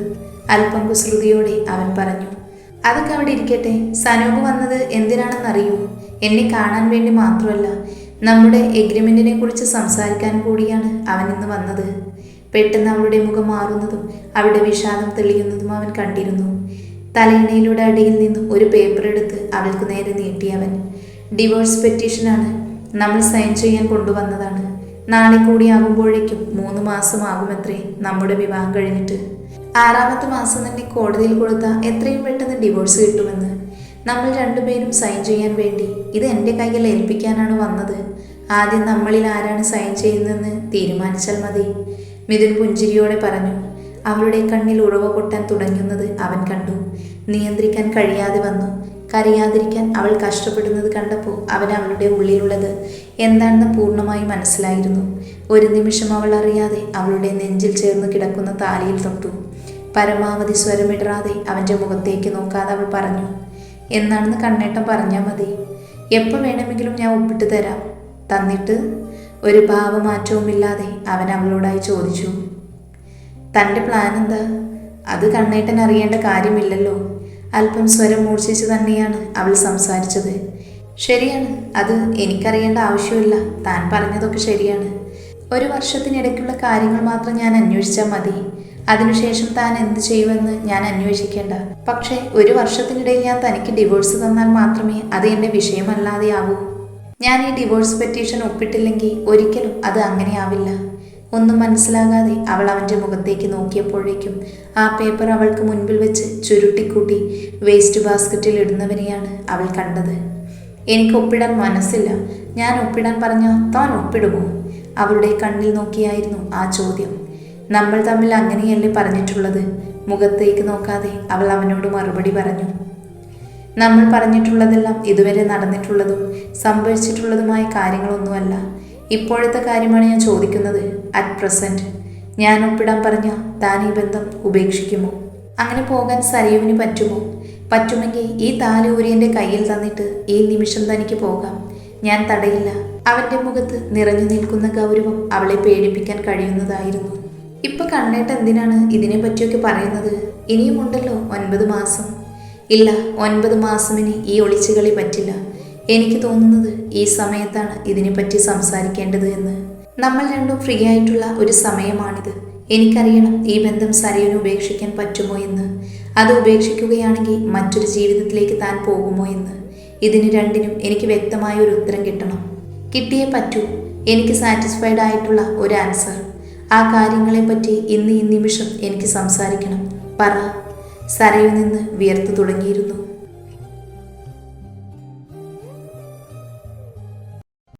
അല്പം കുസൃതിയോടെ അവൻ പറഞ്ഞു. അതൊക്കെ അവിടെ ഇരിക്കട്ടെ. സനൂപ് വന്നത് എന്തിനാണെന്നറിയൂ? എന്നെ കാണാൻ വേണ്ടി മാത്രമല്ല, നമ്മുടെ എഗ്രിമെൻറ്റിനെ കുറിച്ച് സംസാരിക്കാൻ കൂടിയാണ് അവൻ ഇന്ന് വന്നത്. പെട്ടെന്ന് അവളുടെ മുഖം മാറുന്നതും അവളുടെ വിഷാദം തെളിയുന്നതും അവൻ കണ്ടിരുന്നു. തലയിണയിലൂടെ അടിയിൽ നിന്നും ഒരു പേപ്പർ എടുത്ത് അവൾക്ക് നേരെ നീട്ടിയവൻ. ഡിവോഴ്സ് പെറ്റീഷനാണ്, നമ്മൾ സൈൻ ചെയ്യാൻ കൊണ്ടുവന്നതാണ്. നാളെ കൂടി ആകുമ്പോഴേക്കും 3 മാസമാകുമത്രേ നമ്മുടെ വിവാഹം കഴിഞ്ഞിട്ട്. 6ാമത്തെ മാസം തന്നെ കോടതിയിൽ കൊടുത്താൽ എത്രയും പെട്ടെന്ന് ഡിവോഴ്സ് കിട്ടുമെന്ന്. നമ്മൾ രണ്ടുപേരും സൈൻ ചെയ്യാൻ വേണ്ടി ഇത് എൻ്റെ കയ്യിൽ ഏൽപ്പിക്കാനാണ് വന്നത്. ആദ്യം നമ്മളിൽ ആരാണ് സൈൻ ചെയ്യുന്നതെന്ന് തീരുമാനിച്ചാൽ മതി. മിഥുൻ പുഞ്ചിരിയോടെ പറഞ്ഞു. അവളുടെ കണ്ണിൽ ഉറവ പൊട്ടാൻ തുടങ്ങുന്നത് അവൻ കണ്ടു. നിയന്ത്രിക്കാൻ കഴിയാതെ വന്നു. കരയാതിരിക്കാൻ അവൾ കഷ്ടപ്പെടുന്നത് കണ്ടപ്പോൾ അവൻ അവളുടെ ഉള്ളിലുള്ളത് എന്താണെന്ന് പൂർണ്ണമായി മനസ്സിലായിരുന്നു. ഒരു നിമിഷം അവൾ അറിയാതെ അവളുടെ നെഞ്ചിൽ ചേർന്ന് കിടക്കുന്ന താലിയിൽ തൊട്ടു. പരമാവധി സ്വരമിടറാതെ അവൻ്റെ മുഖത്തേക്ക് നോക്കാതെ അവൾ പറഞ്ഞു, എന്നാണെന്ന് കണ്ണേട്ടൻ പറഞ്ഞാൽ മതി. എപ്പോൾ വേണമെങ്കിലും ഞാൻ ഒപ്പിട്ട് തരാം. തന്നിട്ട് ഒരു ഭാവമാറ്റവുമില്ലാതെ അവൻ അവളോടായി ചോദിച്ചു, തൻ്റെ പ്ലാൻ എന്താ? അത് കണ്ണേട്ടൻ അറിയേണ്ട കാര്യമില്ലല്ലോ. അല്പം സ്വരം മൂർച്ഛിച്ച് തന്നെയാണ് അവൾ സംസാരിച്ചത്. ശരിയാണ്, അത് എനിക്കറിയേണ്ട ആവശ്യമില്ല. താൻ പറഞ്ഞതൊക്കെ ശരിയാണ്. 1 വർഷത്തിനിടയ്ക്കുള്ള കാര്യങ്ങൾ മാത്രം ഞാൻ അന്വേഷിച്ചാൽ മതി. അതിനുശേഷം താൻ എന്ത് ചെയ്യുമെന്ന് ഞാൻ അന്വേഷിക്കേണ്ട. പക്ഷേ 1 വർഷത്തിനിടയിൽ ഞാൻ തനിക്ക് ഡിവോഴ്സ് തന്നാൽ മാത്രമേ അത് എൻ്റെ വിഷയമല്ലാതെയാവൂ. ഞാൻ ഈ ഡിവോഴ്സ് പെറ്റീഷൻ ഒപ്പിട്ടില്ലെങ്കിൽ ഒരിക്കലും അത് അങ്ങനെയാവില്ല. ഒന്നും മനസ്സിലാകാതെ അവൾ അവൻ്റെ മുഖത്തേക്ക് നോക്കിയപ്പോഴേക്കും ആ പേപ്പർ അവൾക്ക് മുൻപിൽ വെച്ച് ചുരുട്ടിക്കൂട്ടി വേസ്റ്റ് ബാസ്ക്കറ്റിൽ ഇടുന്നവനെയാണ് അവൾ കണ്ടത്. എനിക്ക് ഒപ്പിടാൻ മനസ്സില്ല. ഞാൻ ഒപ്പിടാൻ പറഞ്ഞാൽ താൻ ഒപ്പിടുമോ? അവളുടെ കണ്ണിൽ നോക്കിയായിരുന്നു ആ ചോദ്യം. നമ്മൾ തമ്മിൽ അങ്ങനെയല്ലേ പറഞ്ഞിട്ടുള്ളത്? മുഖത്തേക്ക് നോക്കാതെ അവൾ അവനോട് മറുപടി പറഞ്ഞു. നമ്മൾ പറഞ്ഞിട്ടുള്ളതെല്ലാം ഇതുവരെ നടന്നിട്ടുള്ളതും സംഭവിച്ചിട്ടുള്ളതുമായ കാര്യങ്ങളൊന്നുമല്ല. ഇപ്പോഴത്തെ കാര്യമാണ് ഞാൻ ചോദിക്കുന്നത്. അറ്റ് പ്രസൻറ്റ് ഞാൻ ഒപ്പിടാൻ പറഞ്ഞാൽ താൻ ഈ ബന്ധം ഉപേക്ഷിക്കുമോ? അങ്ങനെ പോകാൻ സരയുവിന് പറ്റുമോ? പറ്റുമെങ്കിൽ ഈ താലി ഊരിയൻ്റെ കയ്യിൽ തന്നിട്ട് ഈ നിമിഷം തനിക്ക് പോകാം. ഞാൻ തടയില്ല. അവൻ്റെ മുഖത്ത് നിറഞ്ഞു നിൽക്കുന്ന ഗൗരവം അവളെ പേടിപ്പിക്കാൻ കഴിയുന്നതായിരുന്നു. ഇപ്പൊ കണ്ണേട്ട് എന്തിനാണ് ഇതിനെ പറ്റിയൊക്കെ പറയുന്നത്? ഇനിയുമുണ്ടല്ലോ 9 മാസം. ഇല്ല, 9 മാസം ഇനി ഈ ഒളിച്ചുകളി പറ്റില്ല. എനിക്ക് തോന്നുന്നത് ഈ സമയത്താണ് ഇതിനെപ്പറ്റി സംസാരിക്കേണ്ടത് എന്ന്. നമ്മൾ രണ്ടും ഫ്രീ ആയിട്ടുള്ള ഒരു സമയമാണിത്. എനിക്കറിയണം ഈ ബന്ധം സരയുവിന് ഉപേക്ഷിക്കാൻ പറ്റുമോ എന്ന്. അത് ഉപേക്ഷിക്കുകയാണെങ്കിൽ മറ്റൊരു ജീവിതത്തിലേക്ക് താൻ പോകുമോ എന്ന്. ഇതിന് രണ്ടിനും എനിക്ക് വ്യക്തമായ ഒരു ഉത്തരം കിട്ടണം. കിട്ടിയേ പറ്റൂ. എനിക്ക് സാറ്റിസ്ഫൈഡ് ആയിട്ടുള്ള ഒരു ആൻസർ. ആ കാര്യങ്ങളെപ്പറ്റി ഇന്ന് ഈ നിമിഷം എനിക്ക് സംസാരിക്കണം. പറ. സരയിൽ നിന്ന് വിയർത്തു തുടങ്ങിയിരുന്നു.